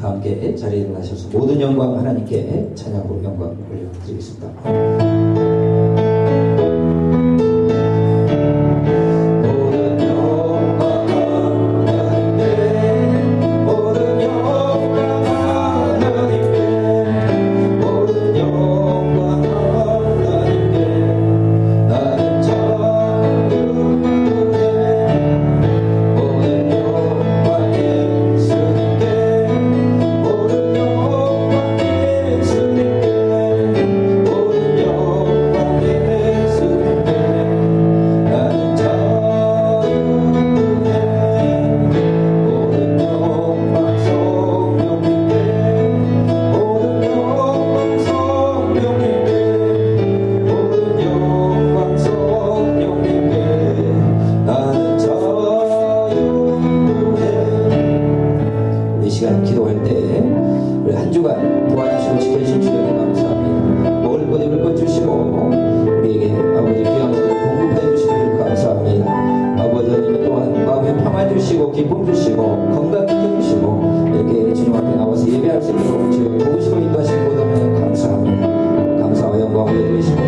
다 함께 자리에 일어나셔서 모든 영광 하나님께 찬양하고 영광 올려드리겠습니다. 기도할 때 우리 한 주간 도와주시고 지켜주신 주님께 감사합니다. 먹을 것 입을 것 주시고 우리에게 아버지 귀한 것을 공급해 주시길 감사합니다. 아버지 하나님 또한 마음에 평안 주시고 기쁨 주시고 건강 지켜주시고 이렇게 주님 앞에 나와서 예배할 수 있도록 주여 도우시고 인도하신 것 때문에 감사합니다. 감사와 영광 올려드리시고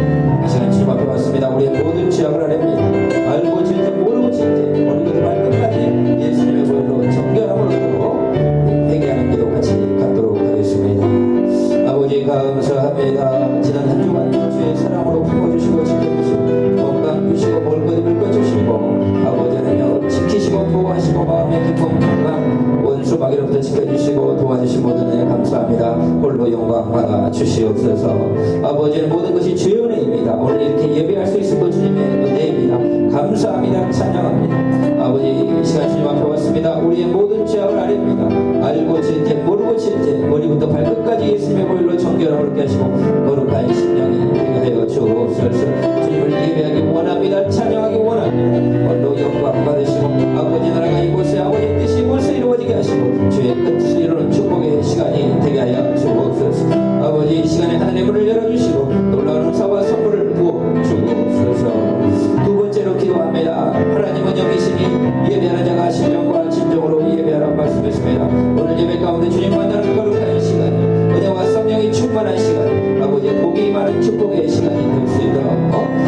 이 시간 주님 앞에 왔습니다. 우리의 모든 죄악을 아뢰옵니다. 알고 진지 모르고 진지 어리고도 말끝까지 예수님의 보혈로 정결함을 얻도록 회개하는 기도 같이 갖도록 하겠습니다. 아버지 감사합니다. 지난 한 주간 주의 사랑으로 품어주시고 지켜주시고 건강 주시고 먹을 것 입을 것 주시고 아버지 하나님 지키시고 보호하시고 마음의 기쁨 건강 원수 마귀로부터 지켜주시고 도와주신 모든 은혜 감사합니다. 홀로 영광 받아 주시옵소서. 아버지는 모든 것이 주의 은혜입니다. 오늘 이렇게 예배할 수 있을 것 주님의 은혜입니다. 감사합니다. 찬양합니다. 아버지 이 시간 주님 앞에 왔습니다. 우리의 모든 죄악을 아뢰옵니다. 알고 지은지 모르고 지은지 머리부터 발끝까지 예수님의 보혈로 정결함을 얻게 하시고 거룩한 심령이 되게 하여 주옵소서. 주님을 예배하기 원합니다. 찬양하기 원합니다. 홀로 영광 받으시고 아버지 나라가 이곳에 아버지 뜻이 이곳에 이루어지게 하시고 주의 뜻을 이루는 축복의 시간이 되게 하여 주옵소서. 아버지 이 시간에 하늘의 문을 열어주시고 놀라운 은사와 선물을 부어 주옵소서. 두 번째로 기도합니다. 하나님은 영이시니 예배하는 자가 신령과 진정으로 예배하라는 말씀이십니다. 오늘 예배 가운데 주님 만나는 거룩한 시간, 은혜와 성령이 충만한 시간, 아버지 복이 많은 축복의 시간이 될 수 있도록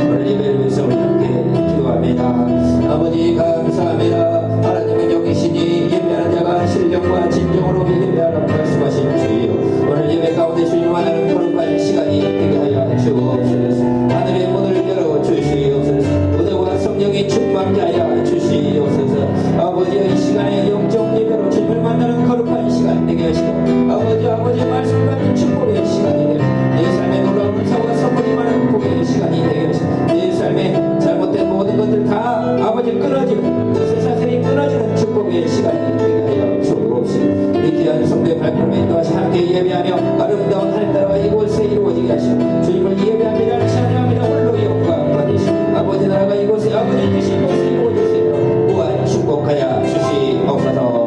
오늘 예배를 위해서 우리 함께 기도합니다. 아버지 감사합니다. 하나님은 영이시니 예배하는 자가 신령과 진정으로 예배하라는 말씀하신 주여, 오늘 예배 가운데 주님 만나는 거룩한 시간이 되게 하여 주옵소서. 하늘의 문을 열어 주시옵소서. 은혜와 성령이 충만케 하여 주시옵소서. 아버지 이 시간에 영적 예배로 주님을 만나는 거룩한 시간 되게 하시고 아버지 말씀 같은 축복의 시간이 되고 내 삶에 놀라운 은사와 선물이 많은 복의 시간이 되게 하시고 내 삶에 잘못된 모든 것들 다 아버지 끊어지는 뜻의 사슬이 끊어지는 축복의 시간이 되게 하여 주옵시고 우리 귀한 성도의 발걸음에 인도하시 함께 예배하며 아름다운 하늘나라가 이곳에 이루어지게 하시고 주님을 예배합니다. 찬양합니다. 홀로 영광 받으시고 아버지 나라가 이곳에 아버지 뜻이 이곳에 이루어질 수 있도록 무한 축복하여 주시옵소서.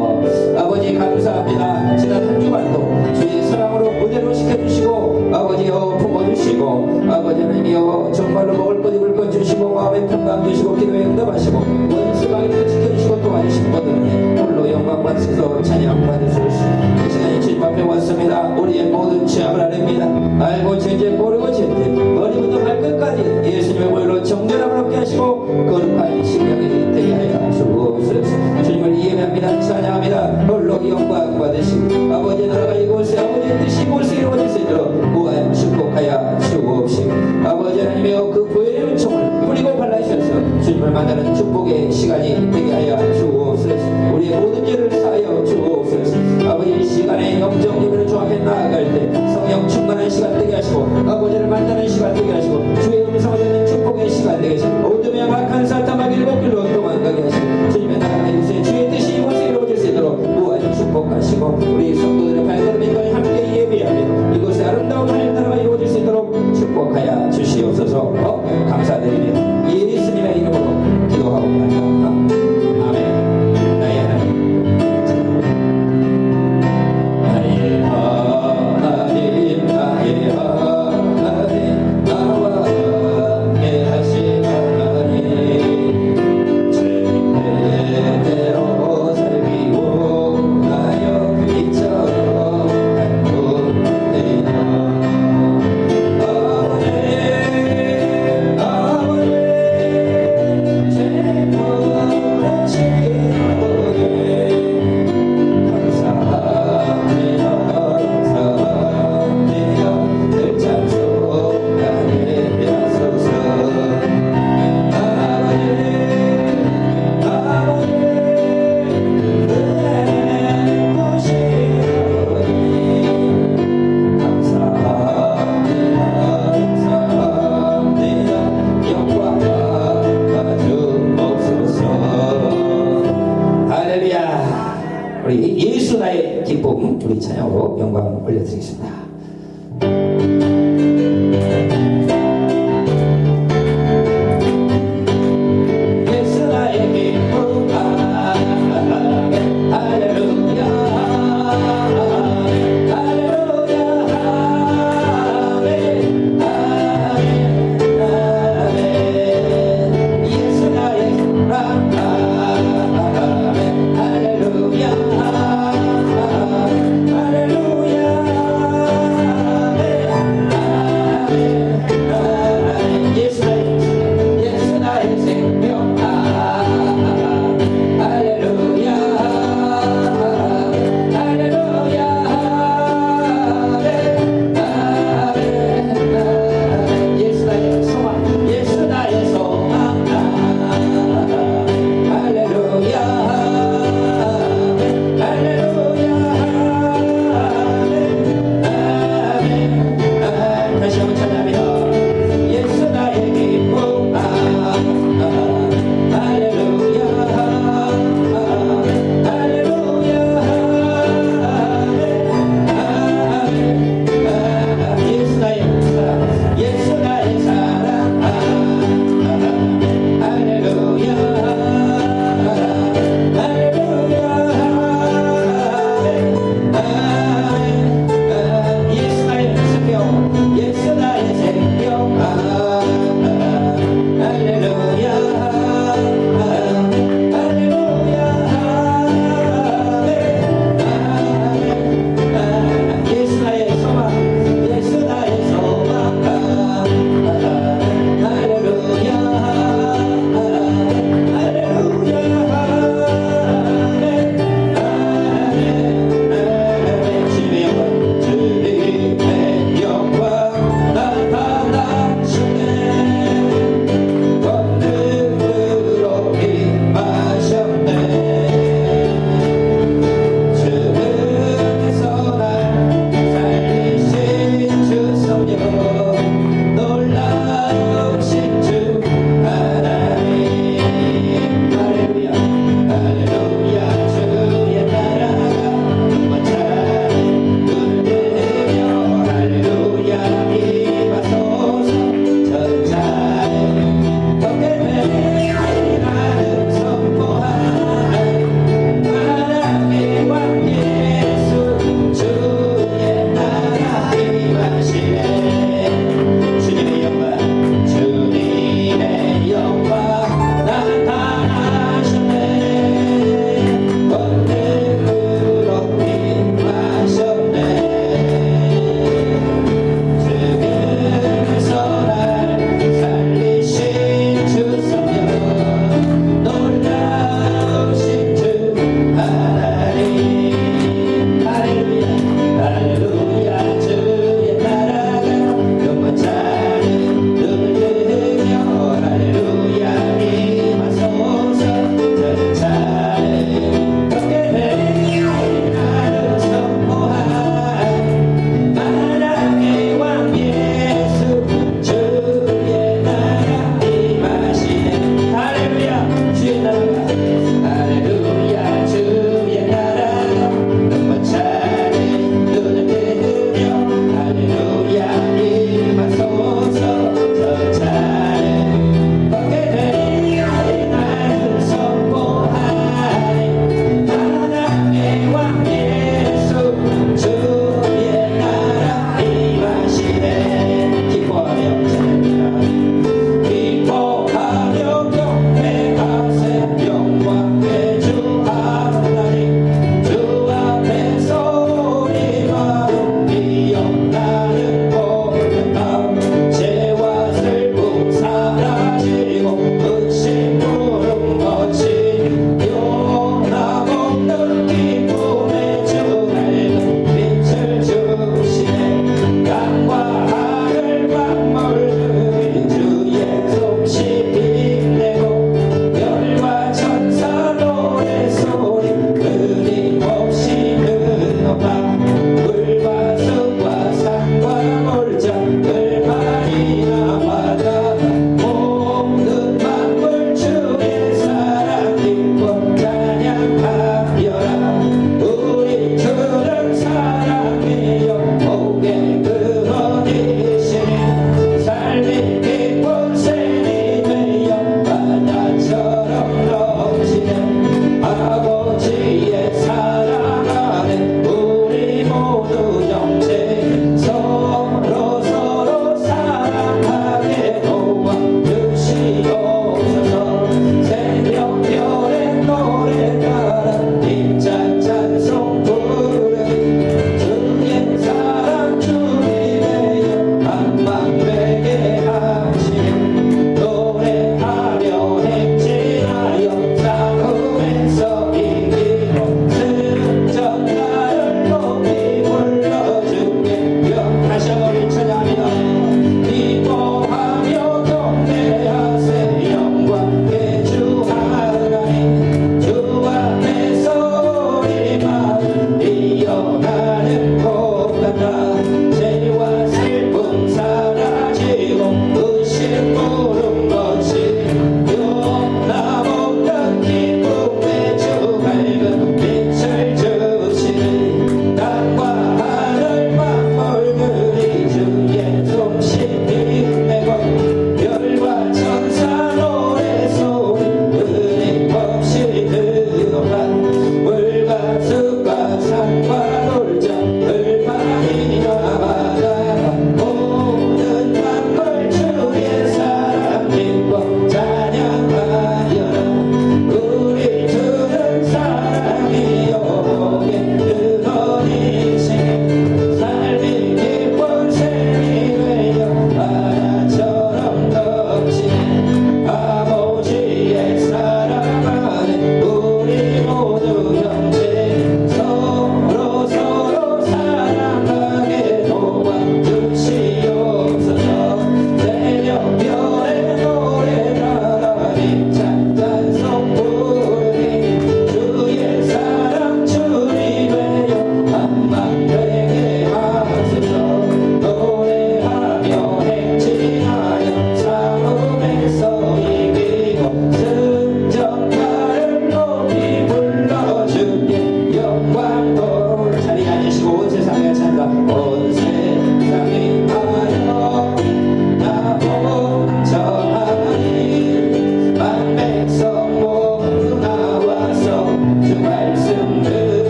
아버지 감사합니다. 지난 한 주간도 주의 사랑으로 무대로 시켜주시고 아버지여 품어주시고 아버지 하나님이여 정말로 먹을 것 입을 것 주시고 마음의 평강 주시고 기도에 응답하시고 원수 마귀를 지켜주시고 도와주신 것 때문에 홀로 영광 받으셔서 찬양 받으소서. 이 시간에 주님 앞에 왔습니다. 우리의 모든 죄악을 아뢰옵니다. 알고 지은지 모르고 지은지 머리부터 발끝까지 예수님의 보혈로 정결함을 얻게 하시고 거룩한 심령이 되게 하여 주옵소서. 주님을 예배합니다. 찬양합니다. 홀로 영광 받으시고 아버지 나라가 이곳에 아버지의 뜻이 이곳에 이루어질 수 있도록 무한 축복하여 주옵시고 아버지 하나님의 그 보혈의 은총을 뿌리고 발라주셔서 주님을 만나는 축복의 시간이 되게 하여 주옵소서. 우리의 모든 죄를 사하여 주옵소서. 아버지 이 시간에 영적 예배를 주 앞에 나아갈 때 성령 충만한 시간 되게 하시고 아버지를 만나는 시간 되게 하시고 주의 음성을 듣는 축복의 시간 되게 하시고 어둠의 악한 사탄 일곱 길로 도망가게 하시고 주님의 나라가 이곳에 주의 뜻이 이곳에 이루어질 수 있도록 무한 축복하시고 우리 성도들의 발걸음에 함께 예배하며 이곳에 아름다운 하늘나라가 이루어질 수 있도록 축복하여 주시옵소서. 감사드리며 예수님의 이름으로 기도하옵나이다. 아멘. 나의 하나님, 나의 하나님, 나의 하나님, 나와 우리 예수 나의 기쁨 우리 찬양으로 영광 올려드리겠습니다.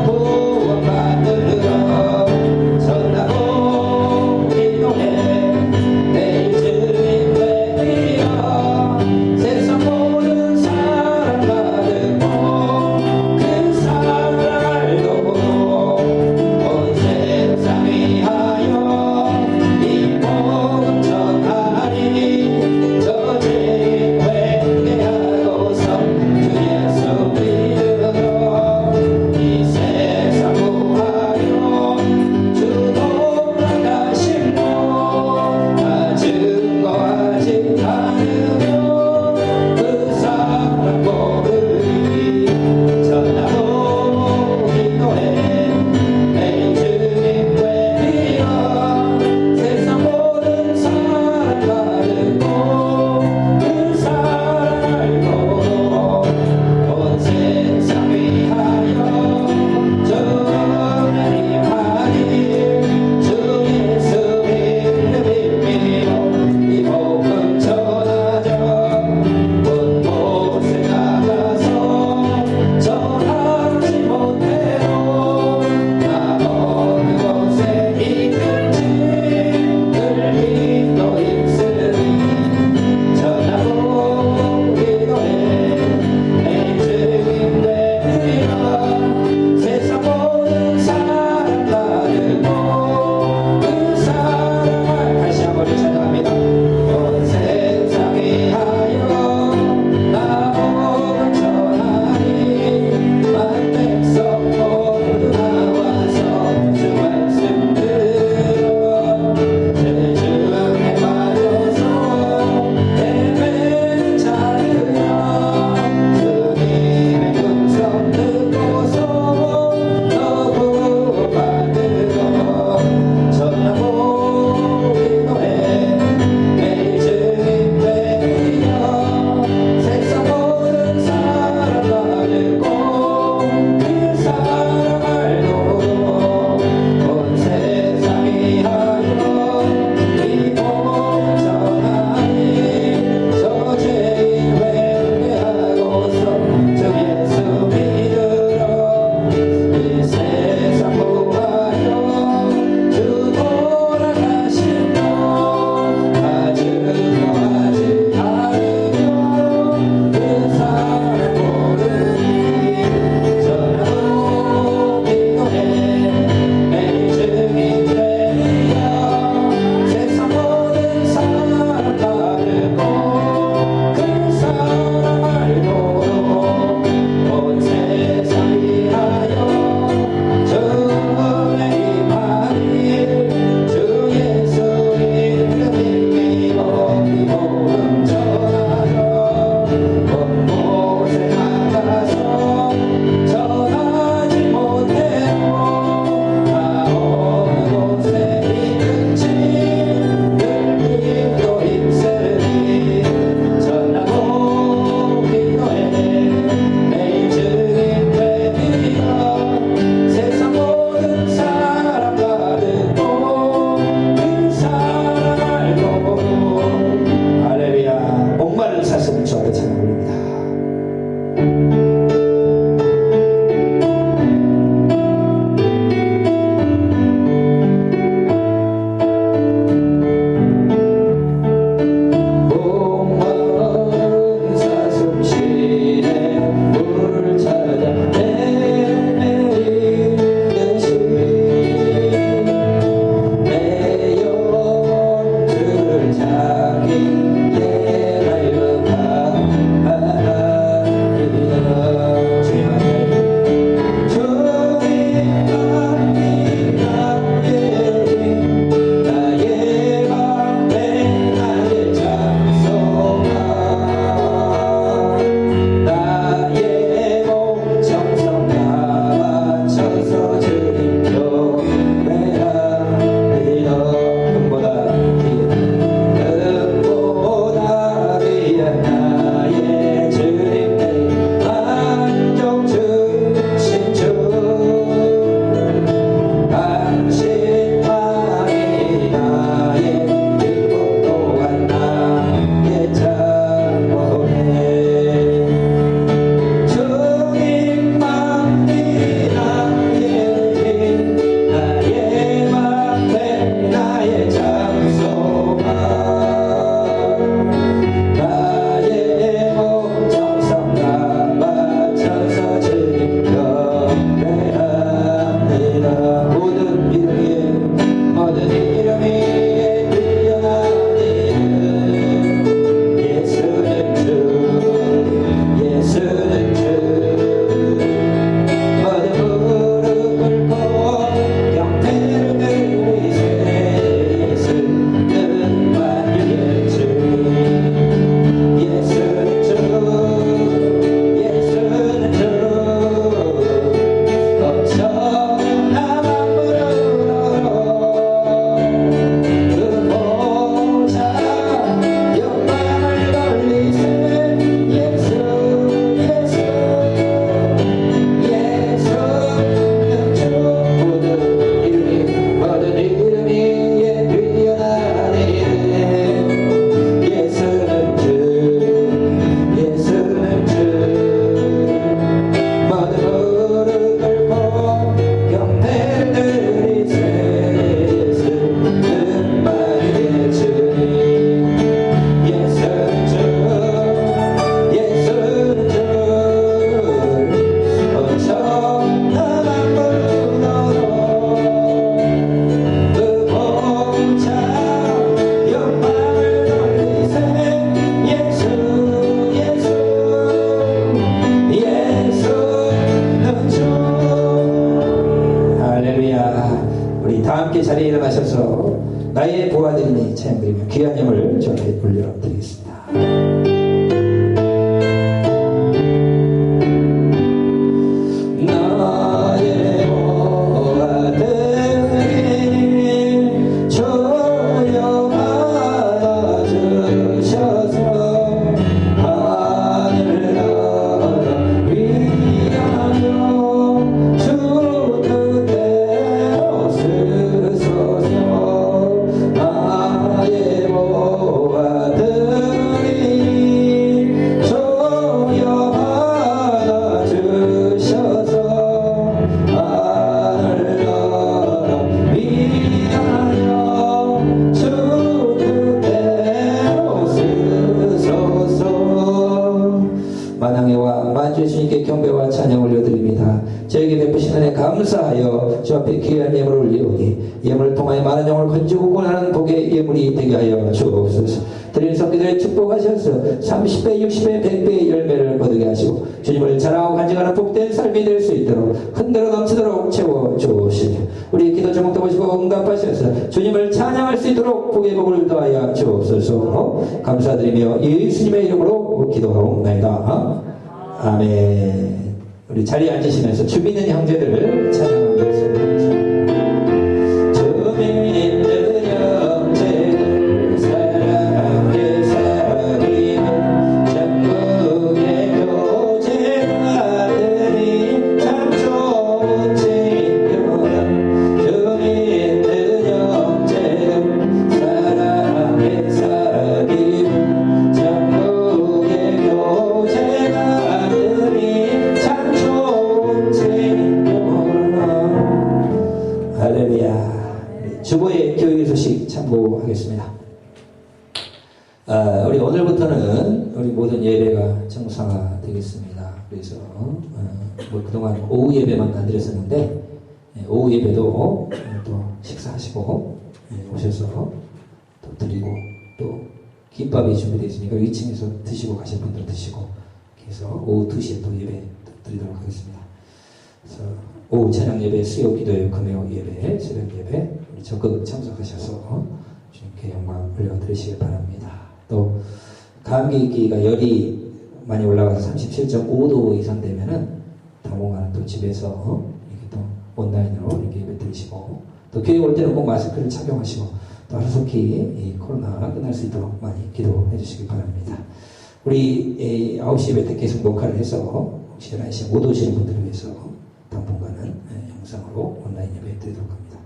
구원받으러 전하고 기도해 내일 주님 되리라 세상 모든 사랑 받고 그 사랑을 도고 온 세상 위하여 이 복음 전하리 저 죄인 회개하고서 주 예수 믿으러 이 세상 우리 다 함께 자리에 일어나셔서 나의 보아드리니 찬양드리며 귀한 예물 주 앞에 올려드리겠습니다. 감사하여 주 앞에 귀한 예물을 올리오니 예물을 통하여 많은 영을 건지고 구원하는 복의 예물이 되게 하여 주옵소서. 드린 성기들의 축복하셔서 30배, 60배, 100배의 열매를 거두게 하시고 주님을 자랑하고 간증하는 복된 삶이 될 수 있도록 흔들어 넘치도록 채워 주시며 우리 기도 제목도 보시고 응답하셔서 주님을 찬양할 수 있도록 복의 복을 더하여 주옵소서. 감사드리며 예수님의 이름으로 기도하옵나이다. 아멘. 우리 자리에 앉으시면서 주 믿는 형제들을 찬양하면서 주 믿는 형제들 사랑하게 사귀는 전국의 교제가들이 참 좋은 친구라. 주 믿는 형제들 사랑하게 사귀는 전국의 교제가들이 참 할렐루야. 주보의 교육의 소식 참고하겠습니다. 우리 오늘부터는 우리 모든 예배가 정상화 되겠습니다. 그래서 뭐 그동안 오후 예배만 안 드렸었는데 오후 예배도 또 식사하시고 오셔서 또 드리고 또 김밥이 준비되어 있으니까 2층에서 드시고 가실 분들 드시고 그래서 오후 2시에 또 예배 드리도록 하겠습니다. 그래서 오후 찬양 예배, 수요 기도회, 금요 예배, 새벽 예배 우리 적극 참석하셔서 주님께 영광 올려드리시길 바랍니다. 또 감기기가 열이 많이 올라가서 37.5도 이상 되면은 당분간은 또 집에서 이렇게 또 온라인으로 이렇게 예배 드리시고 또 교회 올 때는 꼭 마스크를 착용하시고 또 하루속히 이 코로나 끝날 수 있도록 많이 기도해 주시기 바랍니다. 우리 9시 예배 때 계속 녹화를 해서 혹시 11시에 못 오시는 분들을 위해서 당분간은 영상으로 온라인 예배 드리도록 합니다.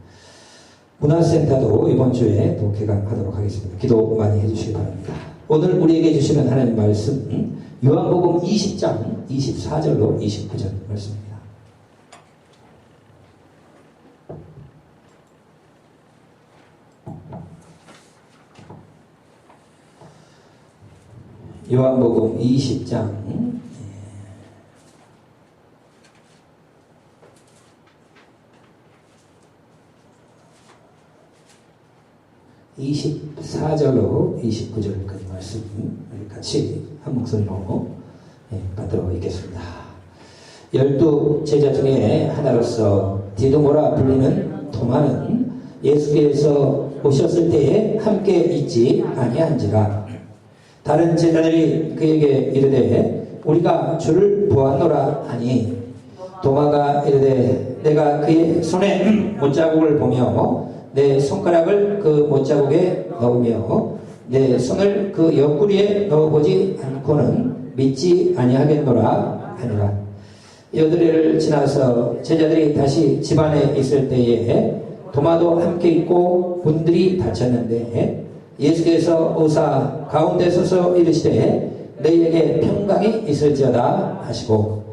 문화센터도 이번 주에 또 개강하도록 하겠습니다. 기도 많이 해주시기 바랍니다. 오늘 우리에게 주시는 하나님 말씀 요한복음 20장 24절로 29절 말씀입니다. 요한복음 20장 24절로 29절까지 말씀 같이 한 목소리로 받들어 읽겠습니다. 12 제자 중에 하나로서 디도모라 불리는 도마는 예수께서 오셨을 때에 함께 있지 아니한지라. 다른 제자들이 그에게 이르되 우리가 주를 보았노라 하니 도마가 이르되 내가 그의 손에 못자국을 보며 내 손가락을 그 못자국에 넣으며 내 손을 그 옆구리에 넣어보지 않고는 믿지 아니하겠노라 하니라. 여드레를 지나서 제자들이 다시 집안에 있을 때에 도마도 함께 있고 문들이 닫혔는데 예수께서 오사 가운데 서서 이르시되 너희에게 평강이 있을지어다 하시고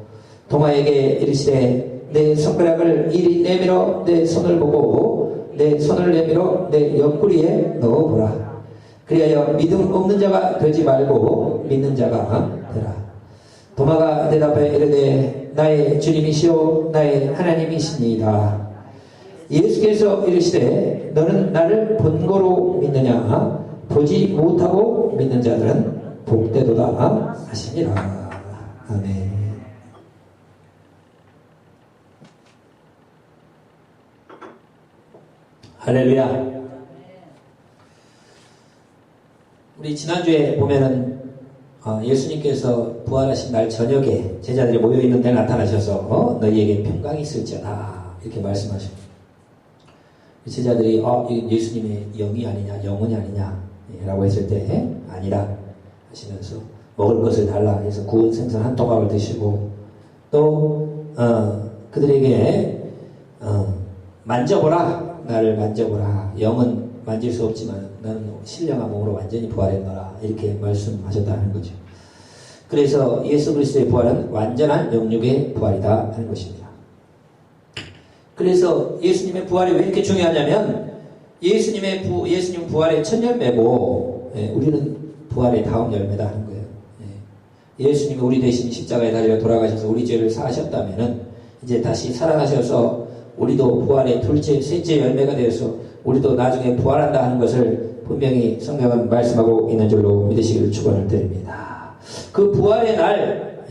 도마에게 이르시되 내 손가락을 이리 내밀어 내 손을 보고 내 손을 내밀어 내 옆구리에 넣어보라. 그리하여 믿음 없는 자가 되지 말고 믿는 자가 되라. 도마가 대답해 이르되 나의 주님이시오 나의 하나님이시니이다. 예수께서 이르시되 너는 나를 본거로 믿느냐 보지 못하고 믿는 자들은 복되도다 하시니라. 아멘. 할렐루야. 우리 지난주에 보면은 예수님께서 부활하신 날 저녁에 제자들이 모여있는 데 나타나셔서 너희에게 평강이 있을지어다 이렇게 말씀하십니다. 제자들이 이건 예수님의 영이 아니냐 영혼이 아니냐 라고 했을 때 아니라 하시면서 먹을 것을 달라 해서 구운 생선 한 조각을 드시고 또 그들에게 만져보라 나를 만져보라 영은 만질 수 없지만 나는 신령한 몸으로 완전히 부활했노라 이렇게 말씀하셨다는 거죠. 그래서 예수 그리스도의 부활은 완전한 영육의 부활이다 하는 것입니다. 그래서 예수님의 부활이 왜 이렇게 중요하냐면 예수님 부활의 첫 열매고 우리는 부활의 다음 열매다 하는 거예요. 예수님이 우리 대신 십자가에 달려 돌아가셔서 우리 죄를 사하셨다면은 이제 다시 살아나셔서 우리도 부활의 둘째, 셋째 열매가 되어서 우리도 나중에 부활한다 하는 것을 분명히 성경은 말씀하고 있는 줄로 믿으시기를 축원을 드립니다. 그 부활의 날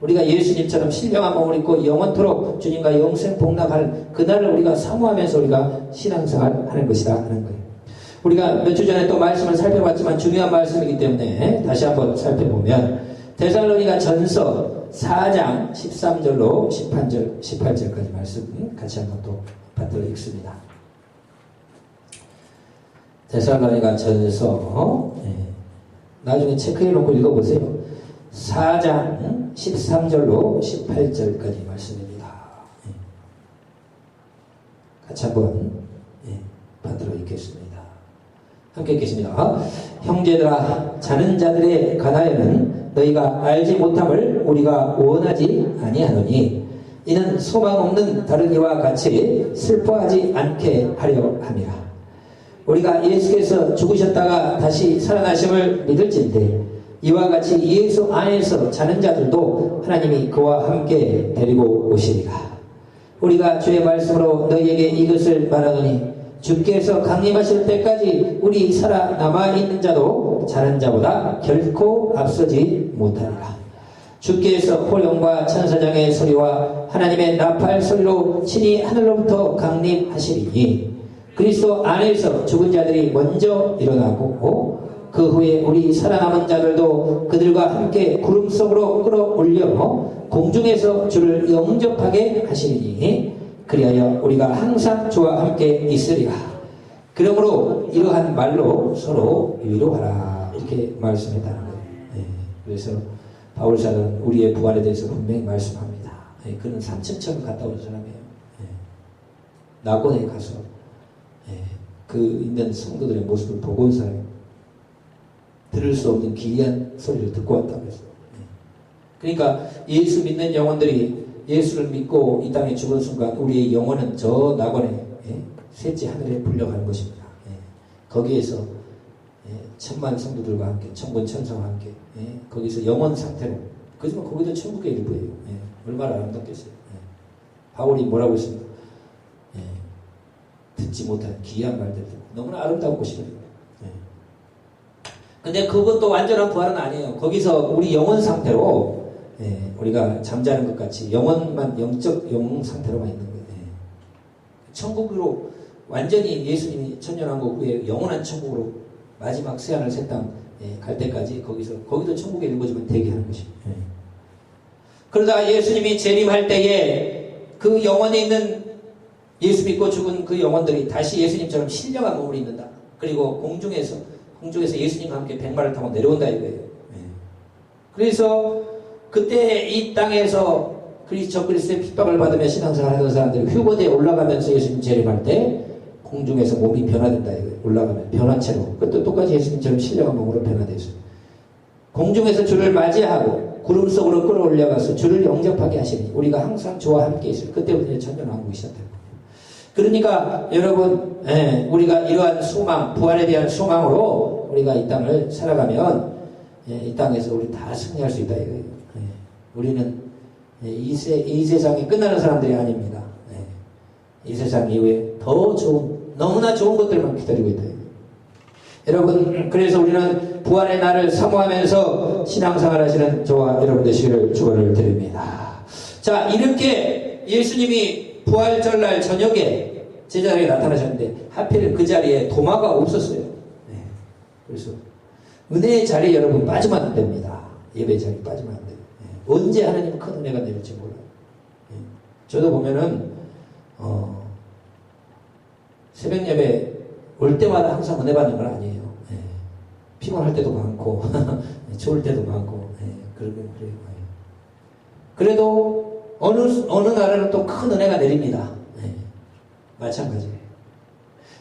우리가 예수님처럼 신령한 몸을 입고 영원토록 주님과 영생 복락할 그날을 우리가 사모하면서 우리가 신앙생활 하는 것이다 하는 거예요. 우리가 몇 주 전에 또 말씀을 살펴봤지만 중요한 말씀이기 때문에 다시 한번 살펴보면 데살로니가 전서 4장 13절로 18절까지 말씀 같이 한번 또 받들어 읽습니다. 데살로니가 전서 나중에 체크해 놓고 읽어보세요. 4장 13절로 18절까지 말씀입니다. 같이 한번 받들어 읽겠습니다. 함께 읽겠습니다. 형제들아 자는 자들에 관하여는 너희가 알지 못함을 우리가 원하지 아니하노니 이는 소망 없는 다른 이와 같이 슬퍼하지 않게 하려 함이라. 우리가 예수께서 죽으셨다가 다시 살아나심을 믿을진데 이와 같이 예수 안에서 자는 자들도 하나님이 그와 함께 데리고 오시리라. 우리가 주의 말씀으로 너희에게 이것을 말하노니 주께서 강림하실 때까지 우리 살아남아 있는 자도 자는 자보다 결코 앞서지 못하리라. 주께서 호령과 천사장의 소리와 하나님의 나팔 소리로 친히 하늘로부터 강림하시리니 그리스도 안에서 죽은 자들이 먼저 일어나고 그 후에 우리 살아남은 자들도 그들과 함께 구름 속으로 끌어올려 공중에서 주를 영접하게 하시리니 그리하여 우리가 항상 주와 함께 있으리라. 그러므로 이러한 말로 서로 위로하라 이렇게 말씀했다는 거예요. 그래서 바울사는 우리의 부활에 대해서 분명히 말씀합니다. 그는 삼층천 갔다 온 사람이에요. 낙원에 가서 그 있는 성도들의 모습을 보고 온 사람이에요. 들을 수 없는 기이한 소리를 듣고 왔다고 했어요. 그러니까 예수 믿는 영혼들이 예수를 믿고 이 땅에 죽은 순간 우리의 영혼은 저 낙원에 셋째 하늘에 불려가는 것입니다. 거기에서 천만 성도들과 함께 천군 천사와 함께 거기서 영원 상태로 그지만 거기도 천국의 일부예요. 얼마나 아름답겠어요. 바울이 뭐라고 했습니까? 듣지 못한 기이한 말들 너무나 아름다운 곳이거든요. 근데 그것도 완전한 부활은 아니에요. 거기서 우리 영혼 상태로 우리가 잠자는 것 같이 영혼만 영적 영웅 상태로만 있는 거예요. 천국으로 완전히 예수님이 천년왕국 후에 영원한 천국으로 마지막 새하늘 새 땅 갈 때까지 거기도 천국의 일부지만 대기하는 것입니다. 그러다 예수님이 재림할 때에 그 영혼에 있는 예수 믿고 죽은 그 영혼들이 다시 예수님처럼 신령한 몸을 입는다. 그리고 공중에서 예수님과 함께 백마를 타고 내려온다 이거예요. 그래서 그때 이 땅에서 그리스도의 핍박을 받으며 신앙생활 하던 사람들이 휴거대에 올라가면서 예수님 재림할 때 공중에서 몸이 변화된다 이거예요. 올라가면 변한 채로 그것도 똑같이 예수님처럼 신령한 몸으로 변화돼서 공중에서 주를 맞이하고 구름 속으로 끌어올려가서 주를 영접하게 하시니 우리가 항상 주와 함께 있어요. 그때부터 천년왕국이 시작돼요. 그러니까 여러분 우리가 이러한 소망 부활에 대한 소망으로 우리가 이 땅을 살아가면 이 땅에서 우리 다 승리할 수 있다 이거예요. 우리는 이 세상이 끝나는 사람들이 아닙니다. 이 세상 이후에 더 좋은 너무나 좋은 것들만 기다리고 있다 이거예요. 여러분 그래서 우리는 부활의 날을 사모하면서 신앙생활 하시는 저와 여러분 되시기를 축원을 드립니다. 자 이렇게 예수님이 부활절날 저녁에 제자리에 나타나셨는데 하필 그 자리에 도마가 없었어요. 네. 그래서 은혜의 자리에 여러분 빠지면 안 됩니다. 예배 자리에 빠지면 안 돼요. 네. 언제 하나님 큰 은혜가 내릴지 몰라요. 네. 저도 보면은 새벽 예배 올 때마다 항상 은혜 받는 건 아니에요. 네. 피곤할 때도 많고 좋을 때도 많고 그래요. 그래도 어느 날에는 또 큰 은혜가 내립니다. 마찬가지예요.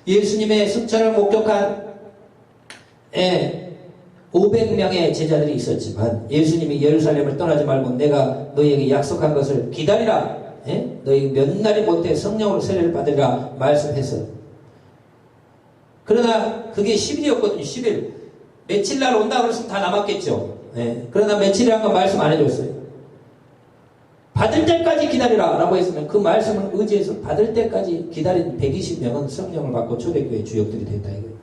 예수님의 승천을 목격한 500명의 제자들이 있었지만 예수님이 예루살렘을 떠나지 말고 내가 너희에게 약속한 것을 기다리라. 너희 몇 날이 못해 성령으로 세례를 받으리라 말씀해서 그러나 그게 10일이었거든요. 10일. 며칠 날 온다 그랬으면 다 남았겠죠. 그러나 며칠이란 건 말씀 안 해줬어요. 받을 때까지 기다리라 라고 했으면 그 말씀을 의지해서 받을 때까지 기다린 120명은 성령을 받고 초대교회 주역들이 됐다 이거예요.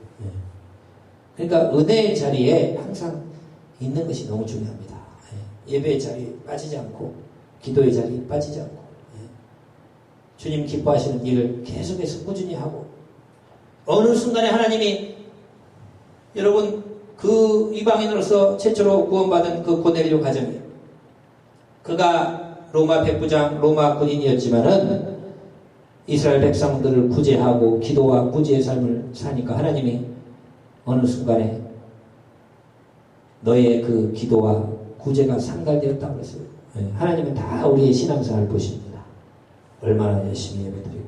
그러니까 은혜의 자리에 항상 있는 것이 너무 중요합니다. 예배의 자리에 빠지지 않고 기도의 자리에 빠지지 않고 주님 기뻐하시는 일을 계속해서 꾸준히 하고 어느 순간에 하나님이 여러분 그 이방인으로서 최초로 구원받은 그 고넬료 가정이에요. 그가 로마 백부장, 로마 군인이었지만은 이스라엘 백성들을 구제하고 기도와 구제의 삶을 사니까 하나님이 어느 순간에 너의 그 기도와 구제가 상달되었다고 그랬어요. 하나님은 다 우리의 신앙생활을 보십니다. 얼마나 열심히 예배드리고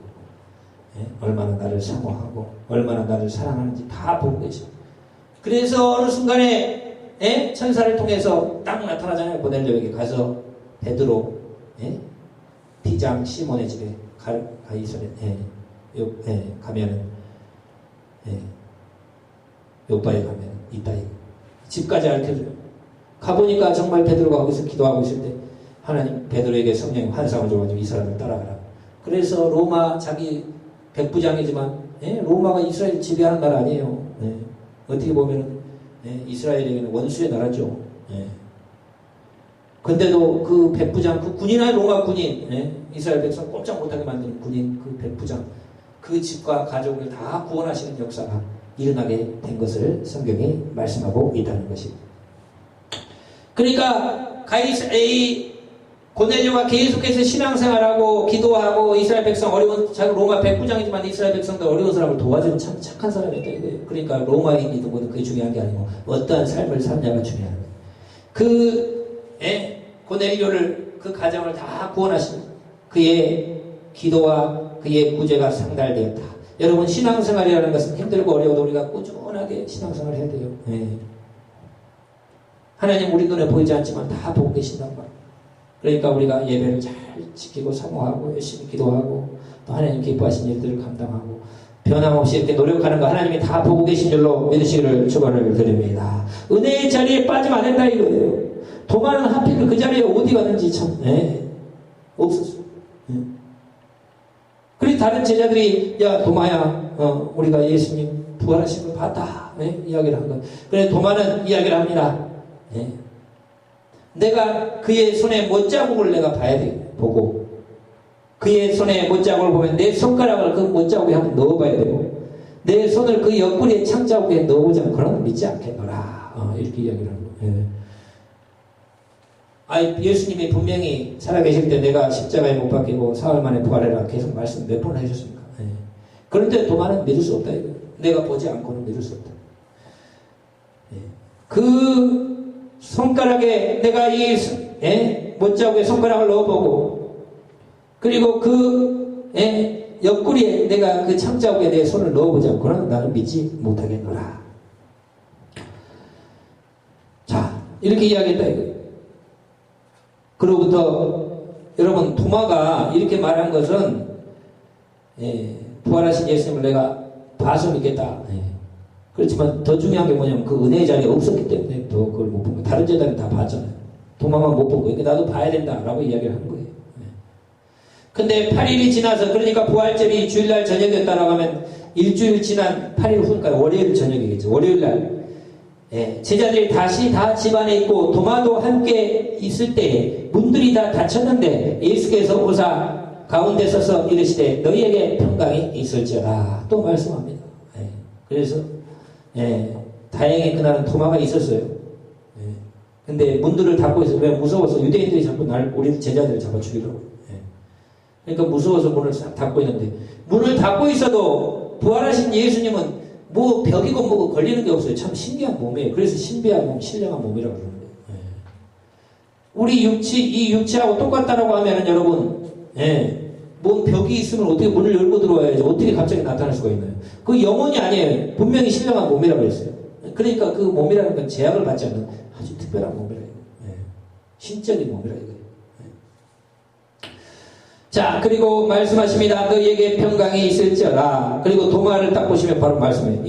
얼마나 나를 사모하고 얼마나 나를 사랑하는지 다 보고 계십니다. 그래서 어느 순간에 천사를 통해서 딱 나타나잖아요. 고넬료에게 가서 베드로 비장 시몬의 집에 가면은 요바에 가면 있다. 집까지 알려줘요. 가보니까 정말 베드로가 거기서 기도하고 있을 때 하나님 베드로에게 성령이 환상을 줘가지고 이 사람을 따라가라. 그래서 로마 자기 백부장이지만 로마가 이스라엘 지배하는 나라 아니에요. 어떻게 보면 이스라엘에게는 원수의 나라죠. 근데도 그 백부장, 그 군인의 로마 군인, 이스라엘 백성 꼼짝 못하게 만드는 군인, 그 백부장, 그 집과 가족을 다 구원하시는 역사가 일어나게 된 것을 성경이 말씀하고 있다는 것입니다. 그러니까 고넬료가 계속해서 신앙생활하고 기도하고 이스라엘 백성 어려운 자기 로마 백부장이지만 이스라엘 백성들 어려운 사람을 도와주는 참 착한 사람이었다 이거예요. 그러니까 로마인이든 뭐든 그게 중요한 게 아니고 어떠한 삶을 살냐가 중요한 거예요. 고넬료를 그 가정을 다 구원하신 그의 기도와 그의 구제가 상달되었다. 여러분 신앙생활이라는 것은 힘들고 어려워도 우리가 꾸준하게 신앙생활을 해야 돼요. 하나님 우리 눈에 보이지 않지만 다 보고 계신단 말이에요. 그러니까 우리가 예배를 잘 지키고 사모하고 열심히 기도하고 또 하나님 기뻐하신 일들을 감당하고 변함없이 이렇게 노력하는 거 하나님이 다 보고 계신 줄로 믿으시기를 축원을 드립니다. 은혜의 자리에 빠지면 안 된다 이거예요. 도마는 하필 그 자리에 어디 갔는지 참 없었어요. 그리고 다른 제자들이 야 도마야 우리가 예수님 부활하신 걸 봤다 이야기를 한 거예요. 그래 도마는 이야기를 합니다. 내가 그의 손에 못자국을 내가 봐야 돼. 보고 그의 손에 못자국을 보면 내 손가락을 그 못자국에 한번 넣어봐야 되고 내 손을 그 옆구리의 창자국에 넣어보지 않고 그럼 믿지 않겠노라. 이렇게 이야기를 하는 거예요. 예수님이 분명히 살아계실 때 내가 십자가에 못 박히고 사흘 만에 부활해라 계속 말씀 몇 번 하셨습니까? 그런데 도마는 믿을 수 없다. 내가 보지 않고는 믿을 수 없다. 그 손가락에 내가 이 못자국에 손가락을 넣어보고 그리고 그 옆구리에 내가 그 창자국에 내 손을 넣어보지 않고는 나는 믿지 못하겠노라. 자 이렇게 이야기했다 이거예요. 그로부터 여러분 도마가 이렇게 말한 것은 부활하신 예수님을 내가 봐서 믿겠다. 그렇지만 더 중요한 게 뭐냐면 그 은혜의 자리에 없었기 때문에 더 그걸 못 본 거예요. 다른 제자들은 다 봤잖아요. 도마만 못 본 거예요. 그러니까 나도 봐야 된다라고 이야기를 한 거예요. 근데 8일이 지나서 그러니까 부활절이 주일날 저녁이었다라고 하면 일주일 지난 8일 후니까 월요일 저녁이겠죠. 월요일날 제자들이 다시 다 집안에 있고 도마도 함께 있을 때 문들이 다 닫혔는데 예수께서 오사 가운데 서서 이르시되 너희에게 평강이 있을지어다 또 말씀합니다. 예. 그래서 다행히 그날은 도마가 있었어요. 근데 문들을 닫고 있어서 왜 무서워서 유대인들이 자꾸 우리 제자들을 잡아 죽이더라고요. 그러니까 무서워서 문을 닫고 있는데 문을 닫고 있어도 부활하신 예수님은 뭐 벽이고 뭐고 걸리는 게 없어요. 참 신기한 몸이에요. 그래서 신비한 몸, 신령한 몸이라고 그러는 거예요. 우리 이 육체하고 똑같다라고 하면은 여러분, 뭔 벽이 있으면 어떻게 문을 열고 들어와야지 어떻게 갑자기 나타날 수가 있나요? 그 영혼이 아니에요. 분명히 신령한 몸이라고 했어요. 그러니까 그 몸이라는 건 제약을 받지 않는 아주 특별한 몸이라 이거예요. 신적인 몸이라 이거예요. 자, 그리고 말씀하십니다. 너희에게 평강이 있을지어다. 그리고 도마를 딱 보시면 바로 말씀해요.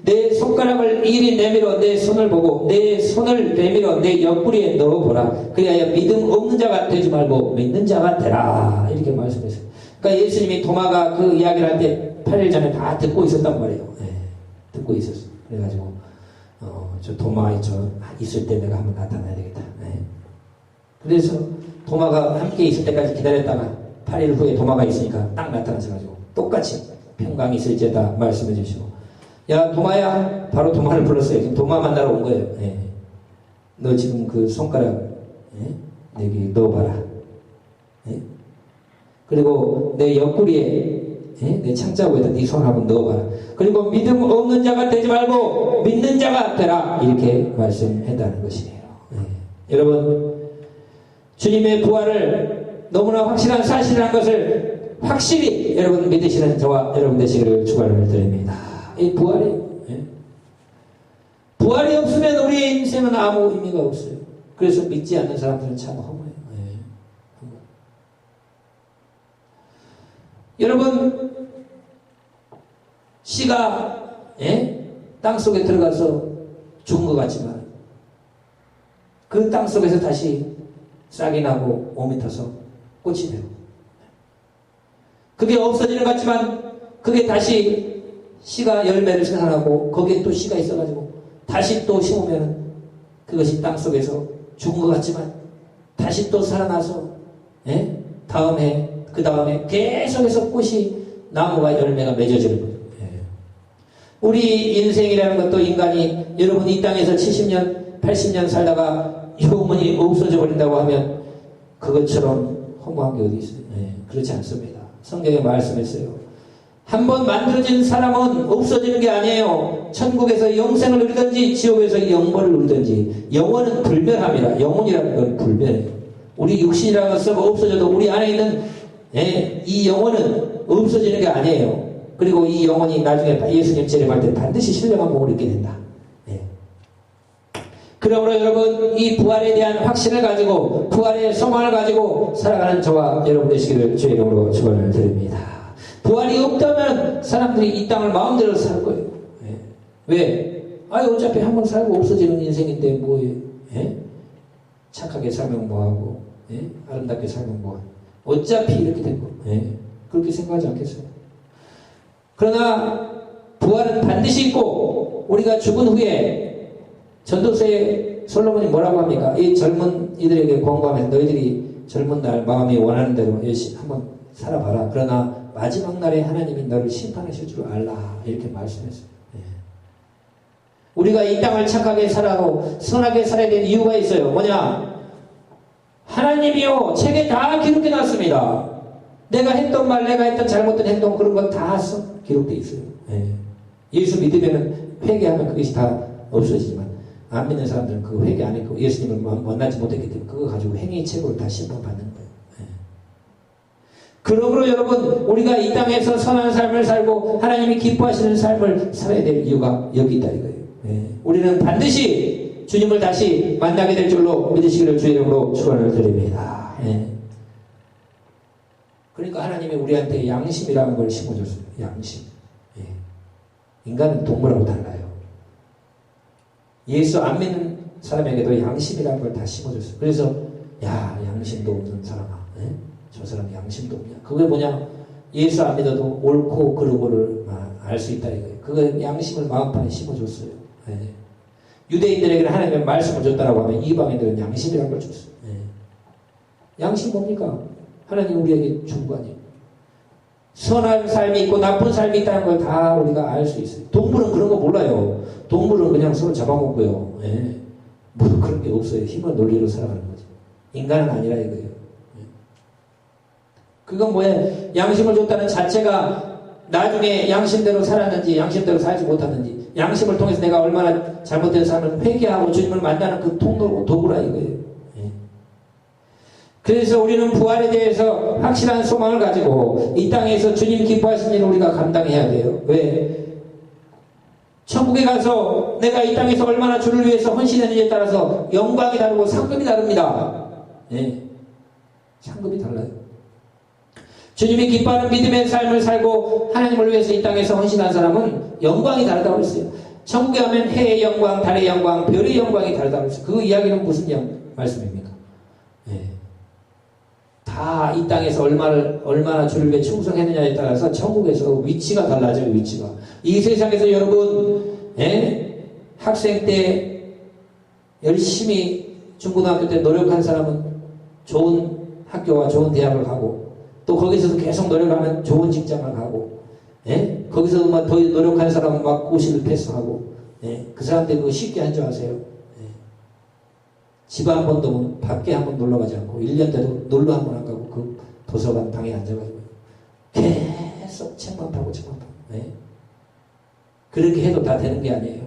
내 손가락을 이리 내밀어 내 손을 보고 내 손을 내밀어 내 옆구리에 넣어보라. 그리하여 믿음 없는 자가 되지 말고 믿는 자가 되라. 이렇게 말씀했어요. 그러니까 예수님이 도마가 그 이야기를 할 때 8일 전에 다 듣고 있었단 말이에요. 듣고 있었어요. 그래가지고 저 도마에 있을 때 내가 한번 나타나야 되겠다. 그래서 도마가 함께 있을 때까지 기다렸다가 8일 후에 도마가 있으니까 딱 나타나셔가지고 똑같이 평강이 있을지어다 말씀해 주시고 야 도마야 바로 도마를 불렀어요. 지금 도마 만나러 온 거예요. 너 지금 그 손가락 여기 넣어봐라. 그리고 내 옆구리에 내 창자구에다 네 손을 한번 넣어봐라. 그리고 믿음 없는 자가 되지 말고 믿는 자가 되라. 이렇게 말씀했다는 것이에요. 여러분 주님의 부활을 너무나 확실한 사실이라는 것을 확실히 여러분 믿으시는 저와 여러분 되시기를 축원을 드립니다. 이 부활이 없으면 우리의 인생은 아무 의미가 없어요. 그래서 믿지 않는 사람들은 참 허무해요. 여러분 씨가 땅속에 들어가서 죽은 것 같지만 그 땅속에서 다시 싹이 나고 오미 터서 꽃이 되고 그게 없어지는 것 같지만 그게 다시 씨가 열매를 생산하고 거기에 또 씨가 있어가지고 다시 또 심으면 그것이 땅속에서 죽은 것 같지만 다시 또 살아나서 다음에 그 다음에 계속해서 꽃이 나무가 열매가 맺어지는 거예요. 우리 인생이라는 것도 인간이 여러분 이 땅에서 70년 80년 살다가 영원히 없어져 버린다고 하면 그것처럼 허무한 게 어디 있어요? 그렇지 않습니다. 성경에 말씀했어요. 한번 만들어진 사람은 없어지는 게 아니에요. 천국에서 영생을 누리든지 지옥에서 영벌을 누리든지 영원은 불멸합니다. 영혼이라는 건 불멸해요. 우리 육신이라는 것은 없어져도 우리 안에 있는 이 영혼은 없어지는 게 아니에요. 그리고 이 영혼이 나중에 예수님 재림할 때 반드시 신령한 몸을 입게 된다. 그러므로 여러분 이 부활에 대한 확신을 가지고 부활의 소망을 가지고 살아가는 저와 여러분 되시기를 주의 이름으로 축원을 드립니다. 부활이 없다면 사람들이 이 땅을 마음대로 살 거예요. 왜? 어차피 한번 살고 없어지는 인생인데 뭐예요? 착하게 살면 뭐하고 아름답게 살면 뭐하고 어차피 이렇게 된 거. 그렇게 생각하지 않겠어요? 그러나 부활은 반드시 있고 우리가 죽은 후에 전도서에 솔로몬이 뭐라고 합니까? 이 젊은 이들에게 권고하면서 너희들이 젊은 날 마음이 원하는 대로 열심히 한번 살아봐라. 그러나 마지막 날에 하나님이 너를 심판하실 줄 알라. 이렇게 말씀했어요. 우리가 이 땅을 착하게 살아고 선하게 살아야 되는 이유가 있어요. 뭐냐? 하나님이요 책에 다 기록해놨습니다. 내가 했던 말, 내가 했던 잘못된 행동 그런 건 다 기록되어 있어요. 예수 믿으면 회개하면 그것이 다 없어지지만 안 믿는 사람들은 그 회개 안 했고 예수님을 만나지 못했기 때문에 그거 가지고 행위 책으로 다 심판받는 거예요. 그러므로 여러분 우리가 이 땅에서 선한 삶을 살고 하나님이 기뻐하시는 삶을 살아야 될 이유가 여기 있다 이거예요. 우리는 반드시 주님을 다시 만나게 될 줄로 믿으시기를 주의 이름으로 축원을 드립니다. 그러니까 하나님이 우리한테 양심이라는 걸 심어줬어요. 양심. 인간은 동물하고 달라요. 예수 안 믿는 사람에게도 양심이라는 걸 다 심어줬어요. 그래서 양심도 없는 사람아, 저 사람 양심도 없냐? 그게 뭐냐? 예수 안 믿어도 옳고 그르고를 알 수 있다 이거예요. 그거 양심을 마음판에 심어줬어요. 유대인들에게는 하나님의 말씀을 줬다라고 하면 이방인들은 양심이라는 걸 줬어요. 양심 뭡니까? 하나님 우리에게 준 거 아니에요. 선한 삶이 있고 나쁜 삶이 있다는 걸 다 우리가 알 수 있어요. 동물은 그런 거 몰라요. 동물은 그냥 서로 잡아먹고요. 예. 뭐 그런 게 없어요. 힘은 논리로 살아가는 거죠. 인간은 아니라 이거예요. 예. 그건 뭐예요? 양심을 줬다는 자체가 나중에 양심대로 살았는지 양심대로 살지 못했는지 양심을 통해서 내가 얼마나 잘못된 삶을 회개하고 주님을 만나는 그 도구라 이거예요. 예. 그래서 우리는 부활에 대해서 확실한 소망을 가지고 이 땅에서 주님 기뻐하신 일을 우리가 감당해야 돼요. 왜? 천국에 가서 내가 이 땅에서 얼마나 주를 위해서 헌신했는지에 따라서 영광이 다르고 상급이 다릅니다. 예. 상급이 달라요. 주님이 기뻐하는 믿음의 삶을 살고 하나님을 위해서 이 땅에서 헌신한 사람은 영광이 다르다고 했어요. 천국에 가면 해의 영광, 달의 영광, 별의 영광이 다르다고 했어요. 그 이야기는 무슨 말씀입니까? 예. 다 이 땅에서 얼마나 주를 위해 충성했느냐에 따라서 천국에서 위치가 달라져요. 위치가. 이 세상에서 여러분 학생 때 열심히 중고등학교 때 노력한 사람은 좋은 학교와 좋은 대학을 가고 또 거기서도 계속 노력하면 좋은 직장을 가고 거기서 막 더 노력한 사람은 막 고시를 패스하고 그 사람들이 그거 쉽게 한 줄 아세요? 집 한 번도 밖에 한 번 놀러 가지 않고 1년 돼도 놀러 한 번 안 가고 그 도서관 방에 앉아가지고 계속 책만 파고 책만 파고 그렇게 해도 다 되는 게 아니에요.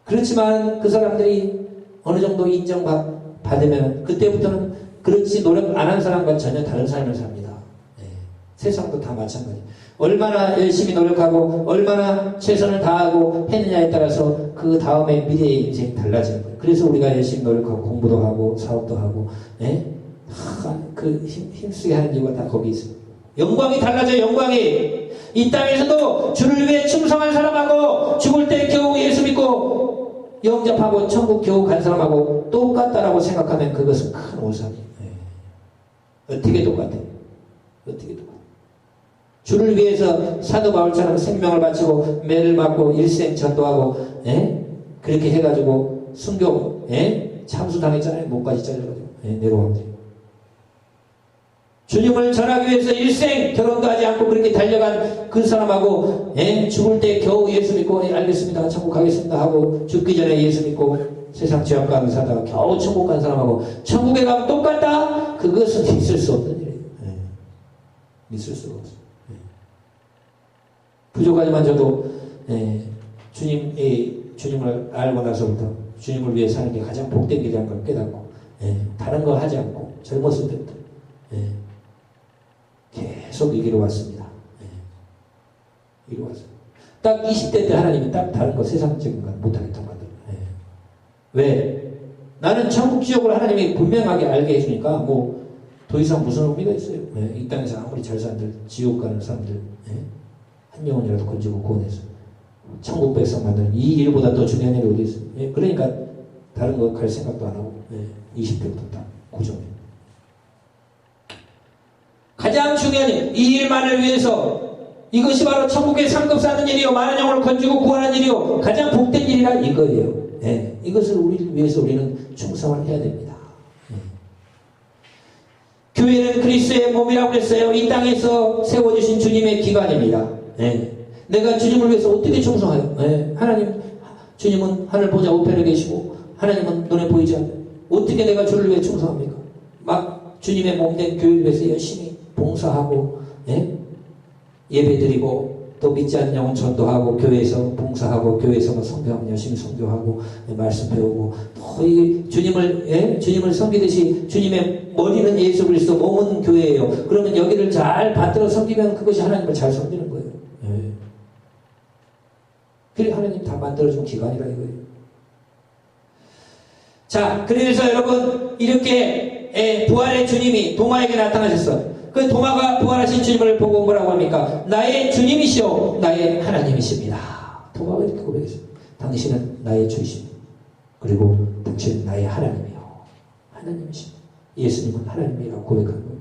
그렇지만 그 사람들이 어느 정도 인정받으면 그때부터는 그렇지 노력 안 한 사람과 전혀 다른 삶을 삽니다. 세상도 다 마찬가지. 얼마나 열심히 노력하고 얼마나 최선을 다하고 했느냐에 따라서 그 다음에 미래의 인생이 달라지는 거예요. 그래서 우리가 열심히 노력하고 공부도 하고 사업도 하고 그 힘쓰게 하는 이유가 다 거기 있어요. 영광이 달라져요. 영광이. 이 땅에서도 주를 위해 충성한 사람하고 죽을 때 겨우 예수 믿고 영접하고 천국 겨우 간 사람하고 똑같다라고 생각하면 그것은 큰 오산이에요. 어떻게 똑같아요? 어떻게 똑같아요? 주를 위해서 사도 바울처럼 생명을 바치고 매를 맞고 일생 전도하고 그렇게 해가지고 순교 참수당했잖아요. 목까지 잘려가지고 내려오는데 주님을 전하기 위해서 일생 결혼도 하지 않고 그렇게 달려간 그 사람하고 죽을 때 겨우 예수 믿고 알겠습니다 천국 가겠습니다 하고 죽기 전에 예수 믿고 세상 죄악 가운데 살다가 겨우 천국 간 사람하고 천국에 가면 똑같다? 그것은 있을 수 없는 일이에요. 있을 수가 없어요. 부족하지만 저도 주님을 알고 나서부터 주님을 위해 사는 게 가장 복된 길이라는 걸 깨닫고 다른 거 하지 않고 젊었을 때부터 계속 이기로 왔습니다. 이기로 왔어요. 딱 20대 때 하나님이 딱 다른 거 세상적인 거 못하겠다고 하더라고요. 왜? 나는 천국 지옥을 하나님이 분명하게 알게 해주니까 뭐 더 이상 무슨 의미가 있어요? 이 땅에서 아무리 잘 사람들 지옥 가는 사람들 한 영혼이라도 건지고 구원해서 천국 백성 만드는 이 일보다 더 중요한 일이 어디 있어요? 그러니까 다른 거 갈 생각도 안 하고 20대부터 다 고정해요. 가장 중요한 일, 이 일만을 위해서 이것이 바로 천국의 상급 사는 일이요 많은 영혼을 건지고 구하는 일이요 가장 복된 일이라 이거예요. 이것을 우리를 위해서 우리는 충성을 해야 됩니다. 교회는 그리스도의 몸이라고 그랬어요. 이 땅에서 세워주신 주님의 기관입니다. 내가 주님을 위해서 어떻게 충성해요? 하나님, 주님은 하늘 보좌 우편에 계시고 하나님은 눈에 보이지 않아요. 어떻게 내가 주를 위해 충성합니까? 막 주님의 몸된 교회를 위해서 열심히 봉사하고 예배드리고 또 믿지 않는 영혼 전도하고 교회에서 봉사하고 교회에서 성교하면 열심히 성교하고 말씀 배우고 또 이 주님을 섬기듯이 주님의 머리는 예수 그리스도 몸은 교회예요. 그러면 여기를 잘 받들어 섬기면 그것이 하나님을 잘 섬기는 거예요. 그래 하나님 다 만들어준 기관이라 이거예요. 자, 그래서 여러분 이렇게 부활의 주님이 도마에게 나타나셨어. 그 도마가 부활하신 주님을 보고 뭐라고 합니까? 나의 주님이시오 나의 하나님이십니다. 도마가 이렇게 고백했어요. 당신은 나의 주이십니다. 그리고 당신은 나의 하나님이요 하나님이십니다. 예수님은 하나님이라고 고백한 거예요.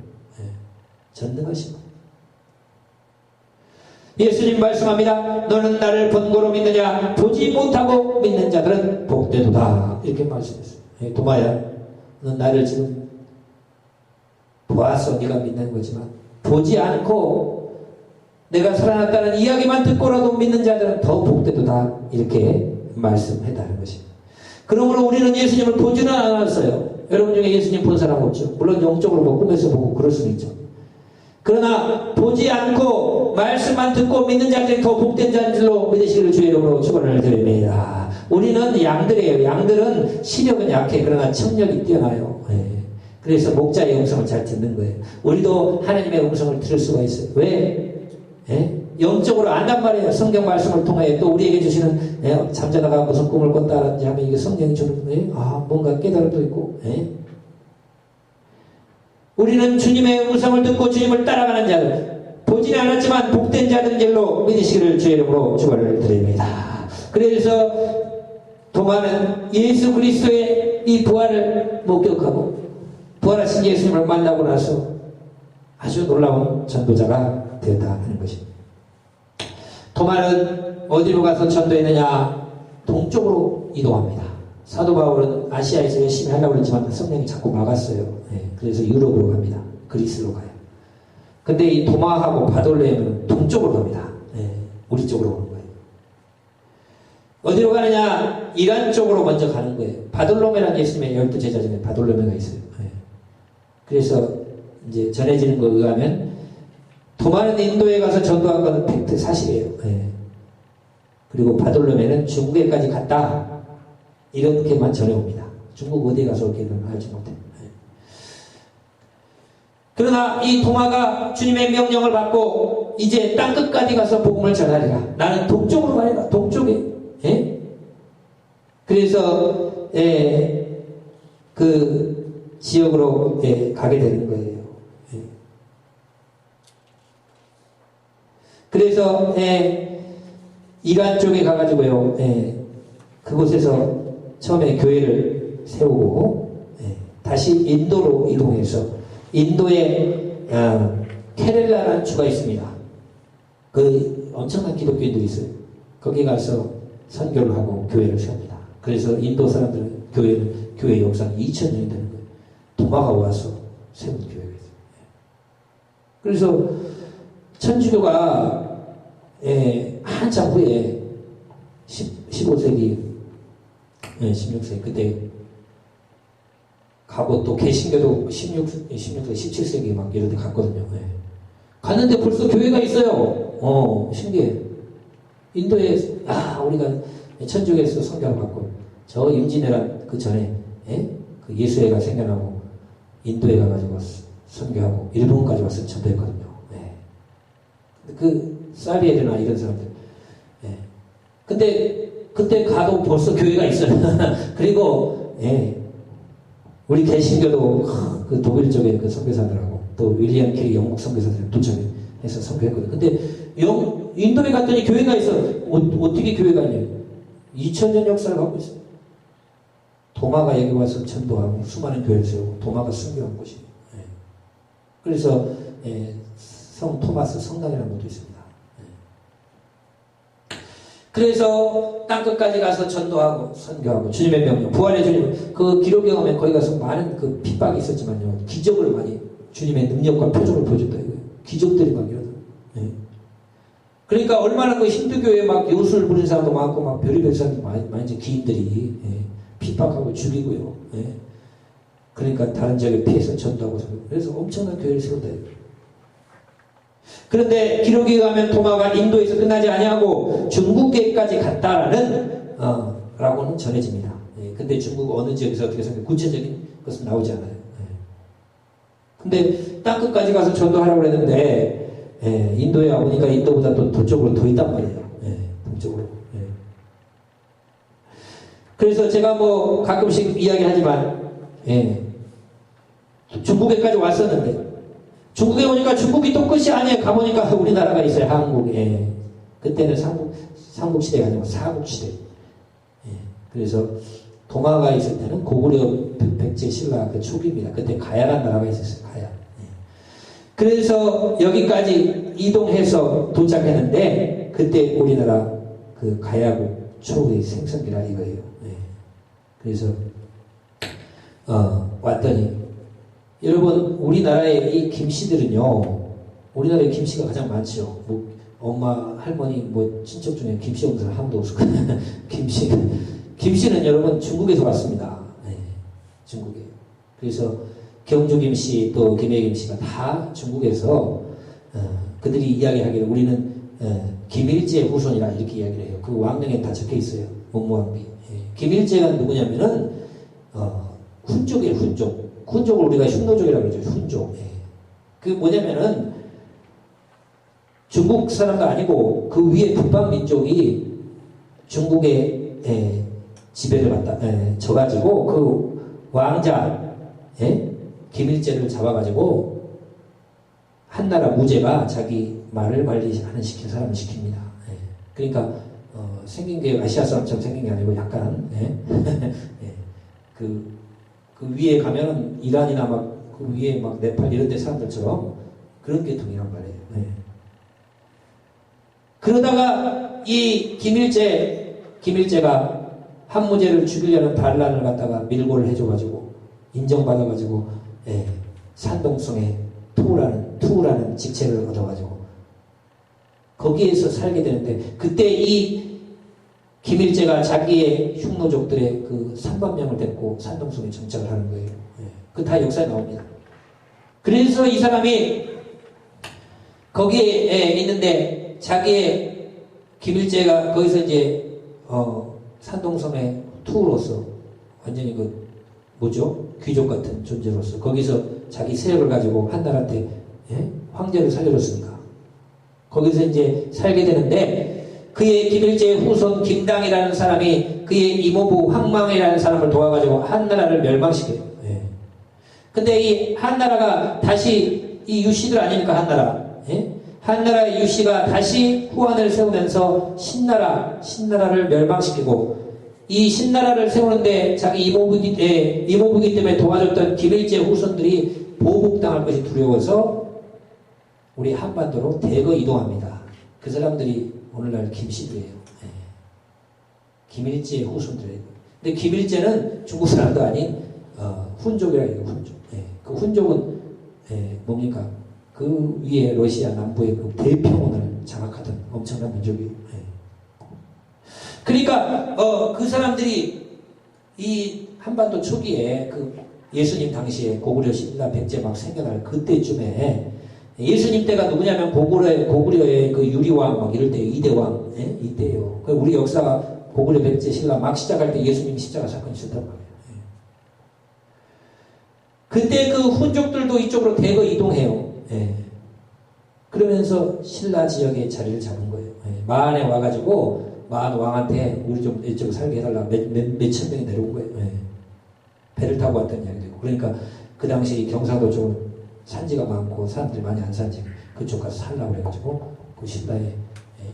전능하신 거예요. 예수님 말씀합니다. 너는 나를 본고로 믿느냐? 보지 못하고 믿는 자들은 복되도다. 이렇게 말씀했어요. 도마야, 넌 나를 지금 보아서 네가 믿는 거지만 보지 않고 내가 살아났다는 이야기만 듣고라도 믿는 자들은 더 복되도다 이렇게 말씀했다는 것입니다. 그러므로 우리는 예수님을 보지는 않았어요. 여러분 중에 예수님 본 사람 없죠. 물론 영적으로 뭐 꿈에서 보고 그럴 수는 있죠. 그러나 보지 않고 말씀만 듣고 믿는 자들이 더 복된 자들로 믿으시기를 주의 이름으로 축원을 드립니다. 우리는 양들이에요. 양들은 시력은 약해. 그러나 청력이 뛰어나요. 예. 그래서 목자의 음성을 잘 듣는 거예요. 우리도 하나님의 음성을 들을 수가 있어요. 왜? 예? 영적으로 안단 말이에요. 성경 말씀을 통해 또 우리에게 주시는 잠자다가 무슨 꿈을 꿨다든지 하면 이게 성경이 주는 뭔가 깨달음도 있고. 예? 우리는 주님의 음성을 듣고 주님을 따라가는 자들, 보지는 않았지만 복된 자들로 믿으시기를 주의 이름으로 축원을 드립니다. 그래서 도마는 예수 그리스도의 이 부활을 목격하고 부활하신 예수님을 만나고 나서 아주 놀라운 전도자가 되었다 하는 것입니다. 도마는 어디로 가서 전도했느냐? 동쪽으로 이동합니다. 사도 바울은 아시아에서 열심히 하려고 했지만 성령이 자꾸 막았어요. 그래서 유럽으로 갑니다. 그리스로 가요. 근데 이 도마하고 바돌로에는 동쪽으로 갑니다. 우리 쪽으로 오는 거예요. 어디로 가느냐? 이란 쪽으로 먼저 가는 거예요. 바돌로메라는 예수님의 12제자 중에 바돌로메가 있어요. 그래서 이제 전해지는 것에 의하면 도마는 인도에 가서 전도한 건 팩트 사실이에요. 그리고 바돌로메는 중국에까지 갔다. 이렇게만 전해옵니다. 중국 어디에 가서 그렇게는 알지 못해요. 그러나 이 도마가 주님의 명령을 받고 이제 땅끝까지 가서 복음을 전하리라. 나는 동쪽으로 가리라. 동쪽에. 그래서 그 지역으로 가게 되는 거예요. 그래서 이란 쪽에 가가지고요. 그곳에서 처음에 교회를 세우고 다시 인도로 이동해서 인도에 케렐라라는 주가 있습니다. 그 엄청난 기독교인들이 있어요. 거기 가서 선교를 하고 교회를 세웁니다. 그래서 인도 사람들은 교회 역사는 2000년이 되는 거예요. 도마가 와서 세운 교회가 있어요. 그래서 천주교가 한참 후에 15세기 16세기 그때 가고 또 개신교도 17세기 막 이런 데 갔거든요. 갔는데 벌써 교회가 있어요. 신기해. 인도에 우리가 천주교에서 성경을 받고 저 임진왜란 그 전에 그 예수회가 생겨나고 인도에 가가지고 선교하고 일본까지 와서 전도했거든요. 그 사비에르나 이런 사람들. 근데 그때 가도 벌써 교회가 있어요. 그리고 우리 개신교도 그 독일 쪽에 그 선교사들하고 또 윌리엄 캐리 영국 선교사들 도착해서 선교했거든요. 근데 인도에 갔더니 교회가 있어. 어떻게 교회가 있냐? 2000년 역사를 갖고 있어요. 도마가 여기 와서 전도하고 수많은 교회를 세우고 도마가 순교한 곳이에요. 그래서 성 토마스 성당이라는 것도 있습니다. 그래서 땅끝까지 가서 전도하고 선교하고 주님의 명령, 부활의 주님, 그 기록에 오면 거기 가서 많은 그 핍박이 있었지만요, 기적을 많이 주님의 능력과 표적을 보여줬다 이거예요. 기적들이 막 일어나요. 그러니까 얼마나 그 힌두교에 막 요술을 부리는 사람도 많고 막 별의별 사람도 많이 이제 기인들이 핍박하고 죽이고요. 그러니까 다른 지역에 피해서 전도하고 그래서 엄청난 교회를 세운다 이거예요. 그런데 기록에 의하면 도마가 인도에서 끝나지 아니하고 중국계까지 갔다라는 라고는 전해집니다. 근데 중국 어느 지역에서 어떻게 생각해 구체적인 것은 나오지 않아요. 근데 땅끝까지 가서 전도하라고 했는데 인도에 와보니까 인도보다 또 동쪽으로 더 있단 말이에요. 동쪽으로. 그래서 제가 뭐 가끔씩 이야기하지만 중국에까지 왔었는데 중국에 오니까 중국이 또 끝이 아니에요. 가보니까 우리나라가 있어요. 한국에. 그때는 삼국시대가 아니고 사국시대. 그래서 동아가 있을 때는 고구려 백제 신라 그 초기입니다. 그때 가야라는 나라가 있었어요. 가야. 그래서 여기까지 이동해서 도착했는데 그때 우리나라 그 가야국 초기 생성기라 이거예요. 그래서 왔더니 여러분, 우리나라의 이 김씨들은요, 우리나라의 김씨가 가장 많죠. 뭐, 엄마, 할머니, 뭐, 친척 중에 김씨 없는 사람 아무도 없을 거예요. 김씨는 여러분 중국에서 왔습니다. 네, 중국에. 그래서 경주 김씨, 또 김해 김씨가 다 중국에서, 그들이 이야기하기를 우리는, 김일제 후손이라 이렇게 이야기를 해요. 그 왕명에 다 적혀 있어요. 문무왕비. 예. 김일제가 누구냐면은, 훈족이에요, 훈족. 훈족을 우리가 흉노족이라고 그러죠, 훈족. 예. 그 뭐냐면은, 중국 사람도 아니고, 그 위에 북방 민족이 중국에, 지배를 받다, 져가지고, 그 왕자, 김일제를 잡아가지고, 한나라 무제가 자기 말을 관리하는 시킨 사람을 시킵니다. 예. 그러니까, 생긴 게 아시아 사람처럼 생긴 게 아니고 약간, 그 위에 가면은 이란이나 막 그 위에 막 네팔 이런 데 사람들처럼 그런 계통이란 말이에요. 네. 그러다가 이 김일제가 한무제를 죽이려는 반란을 갖다가 밀고를 해줘가지고 인정받아가지고 산동성에 투라는 직책을 얻어가지고 거기에서 살게 되는데 그때 이 김일제가 자기의 흉노족들의 그 3만 명을 데리고 산동성에 정착을 하는 거예요. 그 다 역사에 나옵니다. 그래서 이 사람이 거기에 있는데 자기의 김일제가 거기서 이제 산동성의 투로서 완전히 그 뭐죠? 귀족 같은 존재로서 거기서 자기 세력을 가지고 한나라한테 황제를 살려줬으니까 거기서 이제 살게 되는데 그의 김일제의 후손 김당이라는 사람이 그의 이모부 황망이라는 사람을 도와가지고 한나라를 멸망시켜요. 근데 이 한나라가 다시 이 유씨들 아닙니까 한나라? 한나라의 유씨가 다시 후한을 세우면서 신나라를 멸망시키고 이 신나라를 세우는데 자기 이모부기 때문에 도와줬던 김일제 후손들이 보복당할 것이 두려워서 우리 한반도로 대거 이동합니다. 그 사람들이 오늘날 김씨들이에요. 김일제 후손들이에요. 근데 김일제는 중국 사람도 아닌 훈족이라 해요. 훈족. 그 훈족은 뭡니까? 그 위에 러시아 남부의 그 대평원을 장악하던 엄청난 민족이에요. 그러니까 그 사람들이 이 한반도 초기에 그 예수님 당시에 고구려 신라 백제 막 생겨날 그때쯤에 예수님 때가 누구냐면 고구려의 그 유리왕 막 이럴 때 이대왕 이때예요. 우리 역사가 고구려 백제 신라 막 시작할 때 예수님 십자가 사건이 있었단 말이에요. 그때 그 훈족들도 이쪽으로 대거 이동해요. 그러면서 신라 지역에 자리를 잡은 거예요. 마한에 와가지고 마한 왕한테 우리 좀 이쪽으로 살게 해달라 몇천 명이 내려온 거예요. 배를 타고 왔다는 이야기도 있고 그러니까 그 당시 경상도 쪽은 산지가 많고 사람들이 많이 안 산지 그쪽 가서 살라고 해가지고 그 신라의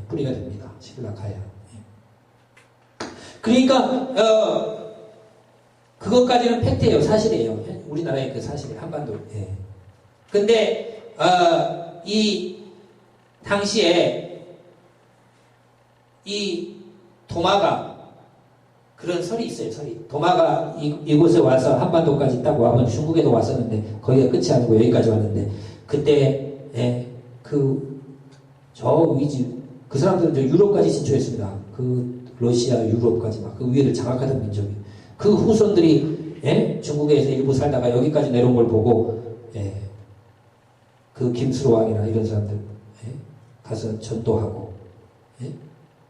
뿌리가 됩니다. 신라 가야. 그러니까 그것까지는 팩트예요. 사실이에요. 우리나라의 그 사실이에요. 한반도. 근데 이 당시에 이 도마가 그런 설이 있어요. 설이. 도마가 이곳에 와서 한반도까지 딱 와본 중국에도 왔었는데 거기가 끝이 아니고 여기까지 왔는데 그때 저 위지 그 사람들은 저 유럽까지 진출했습니다. 그 러시아 유럽까지 막 그 위를 장악하던 민족이 그 후손들이 중국에서 일부 살다가 여기까지 내려온 걸 보고 그 김수로 왕이나 이런 사람들 가서 전도하고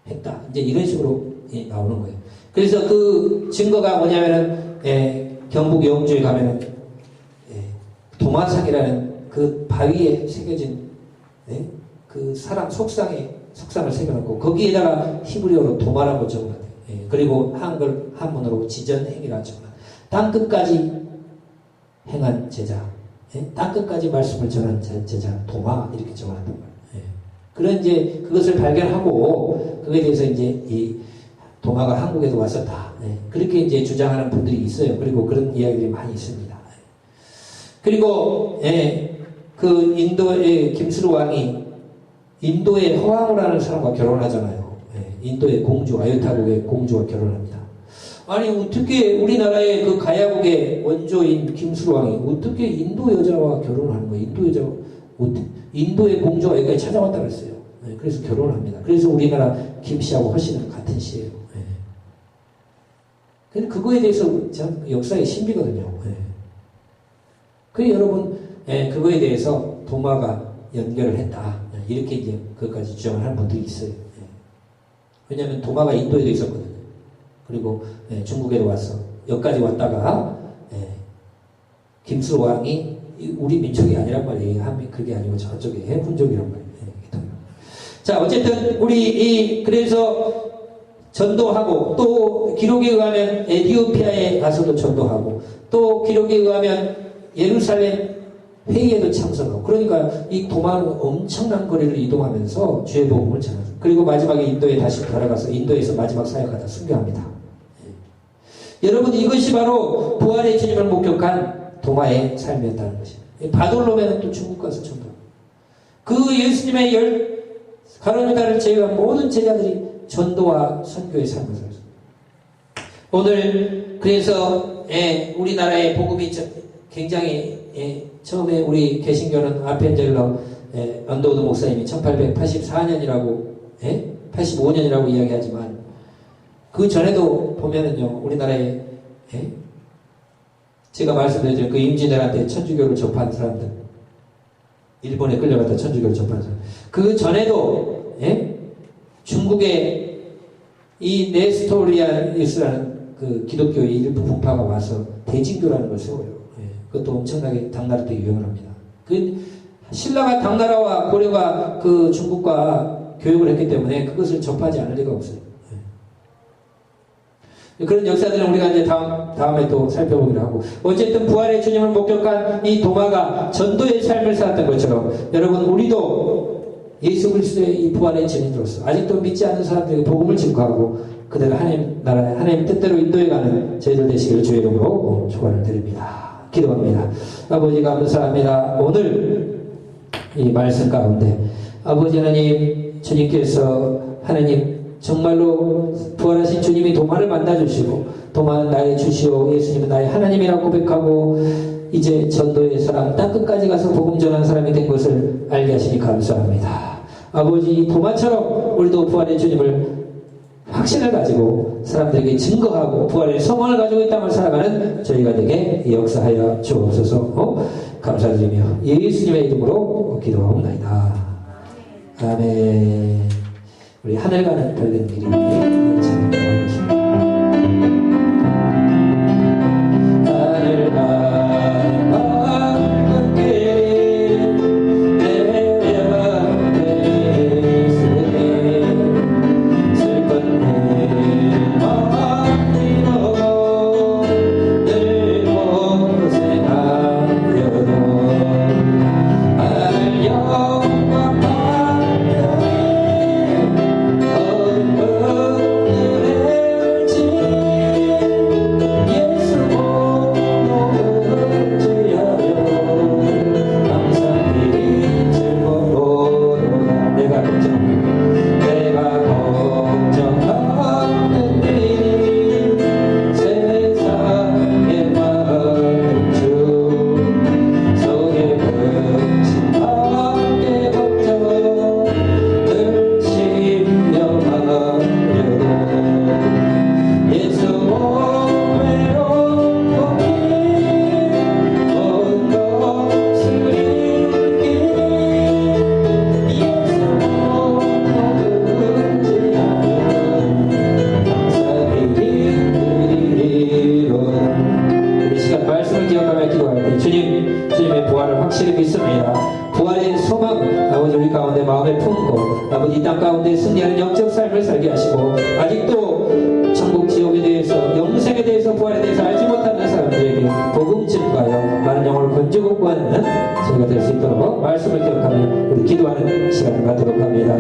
했다. 이제 이런 식으로 나오는 거예요. 그래서 그 증거가 뭐냐면은 경북 영주에 가면은 도마상이라는 그 바위에 새겨진 그 사람 속상을 새겨놓고 거기에다가 히브리어로 도마라고 적어놨대요. 그리고 한문으로 지전행이라고 적어놨대요. 땅끝까지 행한 제자, 땅끝까지 말씀을 전한 제자, 도마 이렇게 적어놨단 말이에요. 그런 이제 그것을 발견하고 그거에 대해서 이제 이 도마가 한국에도 왔었다. 그렇게 이제 주장하는 분들이 있어요. 그리고 그런 이야기들이 많이 있습니다. 그리고 그 인도의 김수로 왕이 인도의 허황우라는 사람과 결혼하잖아요. 인도의 공주 아유타국의 공주와 결혼합니다. 아니 어떻게 우리나라의 그 가야국의 원조인 김수로왕이 어떻게 인도 여자와 결혼을 하는 거예요? 인도의 공주가 여기까지 찾아왔다 그랬어요. 네, 그래서 결혼을 합니다. 그래서 우리나라 김씨하고 훨씬 같은 시예요. 네. 근데 그거에 대해서 참 역사의 신비거든요. 네. 그래서 여러분 그거에 대해서 도마가 연결을 했다. 이렇게 이제 그것까지 주장을 하는 분들이 있어요. 네. 왜냐하면 도마가 인도에도 있었거든요. 그리고 중국에도 왔어. 여기까지 왔다가 김수로 왕이 우리 민족이 아니란 말이에요. 그게 아니고 저쪽에 훈족이란 말이에요. 자, 어쨌든 그래서 전도하고 또 기록에 의하면 에티오피아에 가서도 전도하고 또 기록에 의하면 예루살렘 회의에도 참석하고 그러니까 이 도마는 엄청난 거리를 이동하면서 주의 복음을 전하죠. 그리고 마지막에 인도에 다시 돌아가서 인도에서 마지막 사역하다 순교합니다. 여러분 이것이 바로 부활의 주님을 목격한 도마의 삶이었다는 것입니다. 바돌로메는 또 중국 가서 전도합니다. 그 예수님의 가룟 유다를 제외한 모든 제자들이 전도와 선교의 삶을 살았습니다. 오늘 그래서 우리나라의 복음이 굉장히 처음에 우리 개신교는 아펜젤러 언더우드 목사님이 1884년이라고 85년이라고 이야기하지만 그 전에도 보면은요 우리나라에 제가 말씀드렸죠. 그 임진왜란때 천주교를 접한 사람들 일본에 끌려갔다 천주교를 접한 사람 그 전에도 중국의 이 네스토리아니스라는 그 기독교의 일부 분파가 와서 대진교라는 걸 세워요. 그것도 엄청나게 당나라 때 유행을 합니다. 그 신라가 당나라와 고려가 그 중국과 교육을 했기 때문에 그것을 접하지 않을 리가 없어요. 그런 역사들은 우리가 이제 다음에 또 살펴보기로 하고 어쨌든 부활의 주님을 목격한 이 도마가 전도의 삶을 살았던 것처럼 여러분 우리도 예수 그리스도의 이 부활의 증인으로서 아직도 믿지 않는 사람들에게 복음을 증거하고 그들을 하나님 나라의 하나님 뜻대로 인도해 가는 저희들 되시기를 주의 이름으로 축원을 드립니다. 기도합니다. 아버지 감사합니다. 오늘 이 말씀 가운데 아버지 하나님 주님께서 하나님 정말로 부활하신 주님이 도마를 만나주시고 도마는 나의 주시오 예수님은 나의 하나님이라고 고백하고 이제 전도의 사람 땅끝까지 가서 복음 전한 사람이 된 것을 알게 하시니 감사합니다. 아버지 도마처럼 우리도 부활의 주님을 확신을 가지고 사람들에게 증거하고 부활의 소망을 가지고 이 땅을 살아가는 저희가 되게 역사하여 주옵소서. 감사드리며 예수님의 이름으로 기도하옵나이다. 아멘. 우리 하늘 가는 별된 길이 하늘 가는 길 내려가네 슬픈 일만 잃어 늘 고생하려도 하늘 영광 주님의 부활을 확실히 믿습니다. 부활의 소망 아버지 우리 가운데 마음에 품고 아버지 이 땅 가운데 승리하는 영적 삶을 살게 하시고 아직도 천국 지옥에 대해서 영생에 대해서 부활에 대해서 알지 못하는 사람들에게 복음 증거하여 많은 영혼을 건지고 구하는 저희가 될 수 있도록 말씀을 기억하며 우리 기도하는 시간을 갖도록 합니다.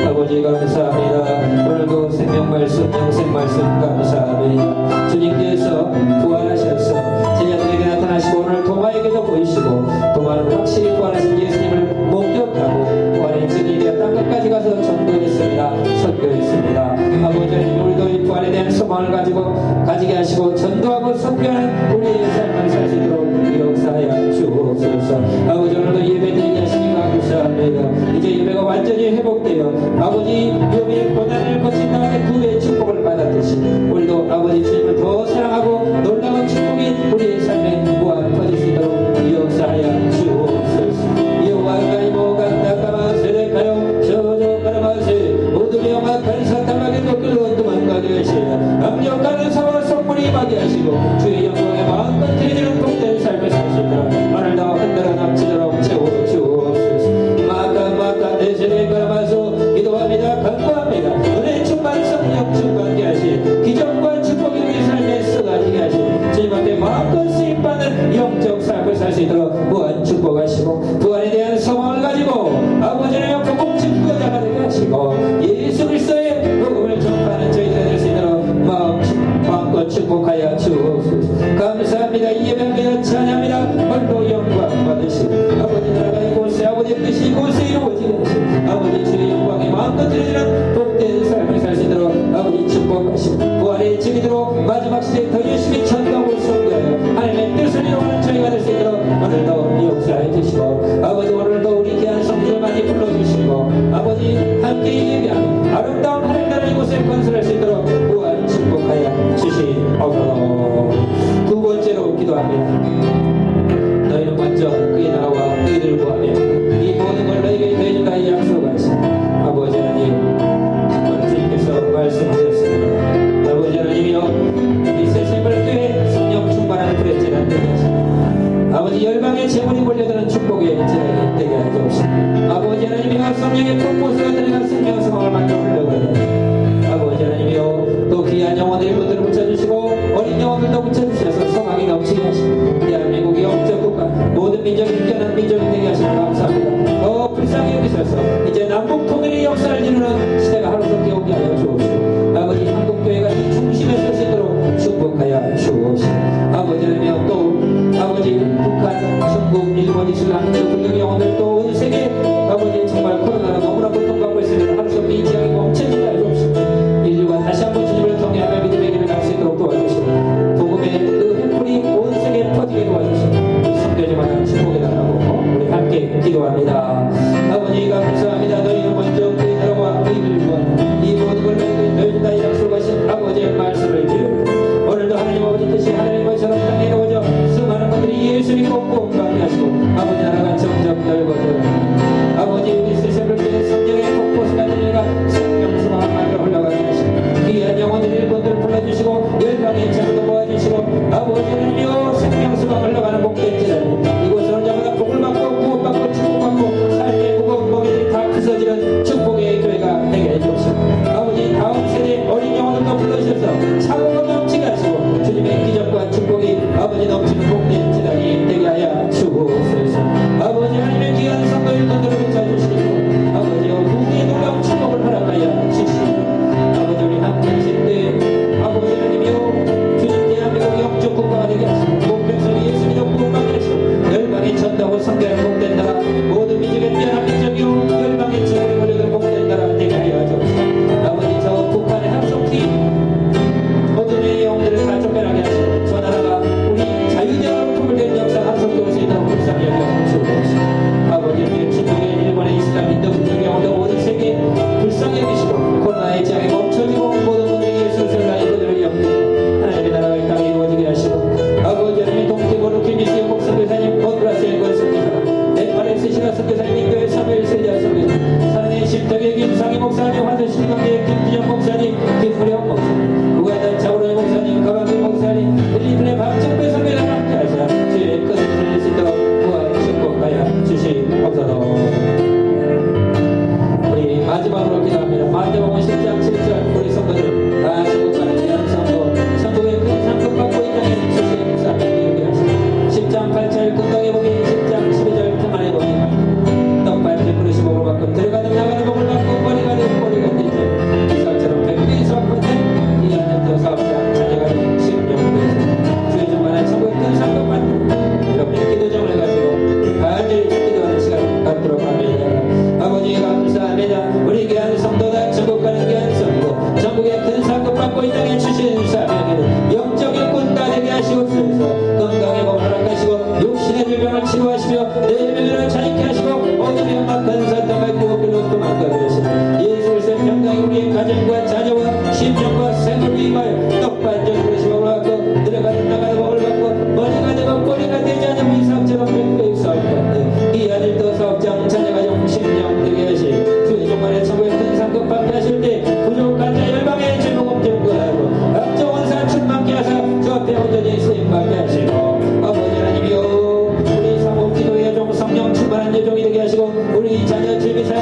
아버지 감사합니다. 오늘도 생명 말씀 영생 말씀 감사합니다. 주님께서 부활하셔서 제자들에게 나타나시고 오늘 도마에게도 보이시고 도마는 확실히 부활하신 예수님을 목격하고 부활의 증인이 되어 땅끝까지 가서 전도했습니다. 선교했습니다. 아버지 우리도 이 부활에 대한 소망을 가지고 감사합니다. 이제 예배가 완전히 회복되어 아버지 용의 고난을 거친 다음에 그 배의 축복을 받았듯이 우리도 아버지 주님을 더 사랑하고 놀라운 축복이 우리의 삶에 무한 퍼질 수 있도록 역사하여 주옵소서. 여호와 하나님 간다까마 세대카요 저저가라마세 모든 영악한 사탄에게 도끼로 도망가게 하시라. 강력한 사와 성물이 임하게 하시고 주의 영광에 마음껏 드리는 복된 삶을 살 수 있도록 오늘도 흔들어 넘치도록 채워 주옵소서. 마카 대세대가라마소 기도합니다. 간구합니다. 은혜 충만 성령 충만케 하시 기적과 축복이 우리 삶에 쏟아지게 하시 주님 앞에 마음껏 쓰임받는 영적 삶을 살 수 있도록 무한 축복하시고 부활에 대한 소망을 가지고 아버지의 복음 증거자가 되게 하시고 예수 그리스도의 복음을 전파하는 저희들이 될 수 있도록 마음껏 축복하여 주옵소서. 감사합니다. 예배합니다. 찬양합니다. 홀로 영광 받으시고 아버지 나라가 이곳에 아버지의 뜻이 이곳에 이루어지게 하시고 아버지 주의 영광에 마음껏 드리는 복된 삶을 살 수 있도록 아버지 축복하시고 부활의 증인으로 마지막 시대에 더 열심히 전도하고 선교하여 하나님의 뜻을 이루어가는 저희가 될 수 있도록 오늘도 역사해 주시고 아버지 오늘도 우리 귀한 성도들 많이 불러주시고 아버지 함께 예배하는 아름다운 하늘 나라 이곳에 건설할 수 있도록 무한 축복하여 주시옵소서. 두 번째로 기도합니다. 너희는 먼저 그의 나라와 그의를 구하며 이 모든 걸 너희에게 더해준다 약속하신 아버지 하나님 정말 주님께서 말씀하셨습니다. 아버지 하나님이여 이 새생물교회 성령 충만한 불의 재단 되게 하시고 아버지 열방의 재물이 몰려드는 축복의 재단이 되게 하옵시고 아버지 하나님이여 성령의 풍부수가 들어간 생명 상황을 만들어 흘려가게 아버지 하나님이여 또 귀한 영혼들의 분들을 붙여주시고 어린 영혼들도 붙여주셔서 소망이 넘치게 하시고 대한민국의 영적 국가 모든 민족이 뛰어난 민족이 되게 하시고 감사합니다. 더 불쌍히 여기셔서 이제 남북 통일의 역사를 이루는 시대가 하루속히 오게 하여 주옵시고 아버지 한국교회가 이 중심에 설 수 있도록 축복하여 주옵시고 아버지 하나님이여 또 아버지 북한, 중국, 일본, 이슬람, 불교 영혼들 또 온 세계 아버지 정말 코로나로 너무나 고통받고 있으면 하루속히 이 지역이 멈춰지게 하여 주옵시고 인류가 다시 한번 주님을 경외하며 믿음의 길을 갈 수 있도록 도와주시고 복음의 그 횃불이 온 세계에 퍼지게 도와주시고 성도님마다 축복해달라고 우리 함께 기도합니다. 아버지 감사합니다. 너희는 먼저 그의 나라와 그의 일을 구하는 이 모든 걸 너희에게 다 약속하신 아버지의 말씀을 기억하고 오늘도 하나님 아버지 뜻이 하나님 것처럼 땅에 이루어져 수많은 분들이 예수 믿고 구원받게 하시고 아버지 나라가 정착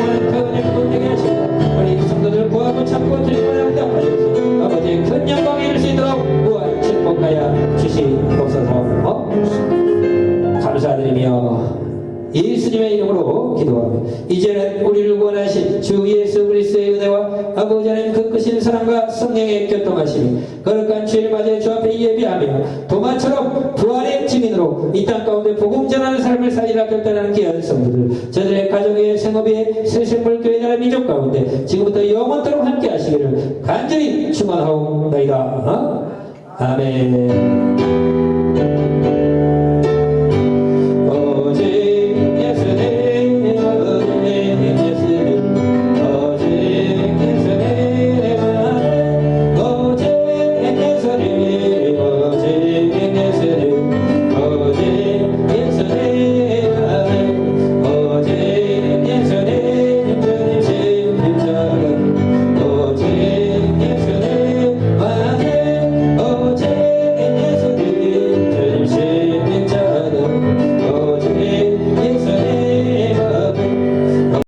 영원한 그 은혜를 본되게 하시고 우리 성도들 구하고 참고 드리고 응답하셔서 아버지의 큰 영광에 이룰 수 있도록 무한 축복하여 주시옵소서. 감사드리며 예수님의 이름으로 기도합니다. 이제는 우리를 구원하신 주 예수 그리스도의 은혜와 아버지 하나님 그 크신 사랑과 성령의 교통하심이 거룩한 주일 맞이에 주 앞에 예배하며 도마처럼 부활의 증인으로 이 땅 가운데 복음 전하는 삶을 살리라 결단하는 귀한 성도들, 저들의 가정의 생업의 새생물 교회 나라 민족 가운데 지금부터 영원토록 함께 하시기를 간절히 축원하옵나이다. 아멘.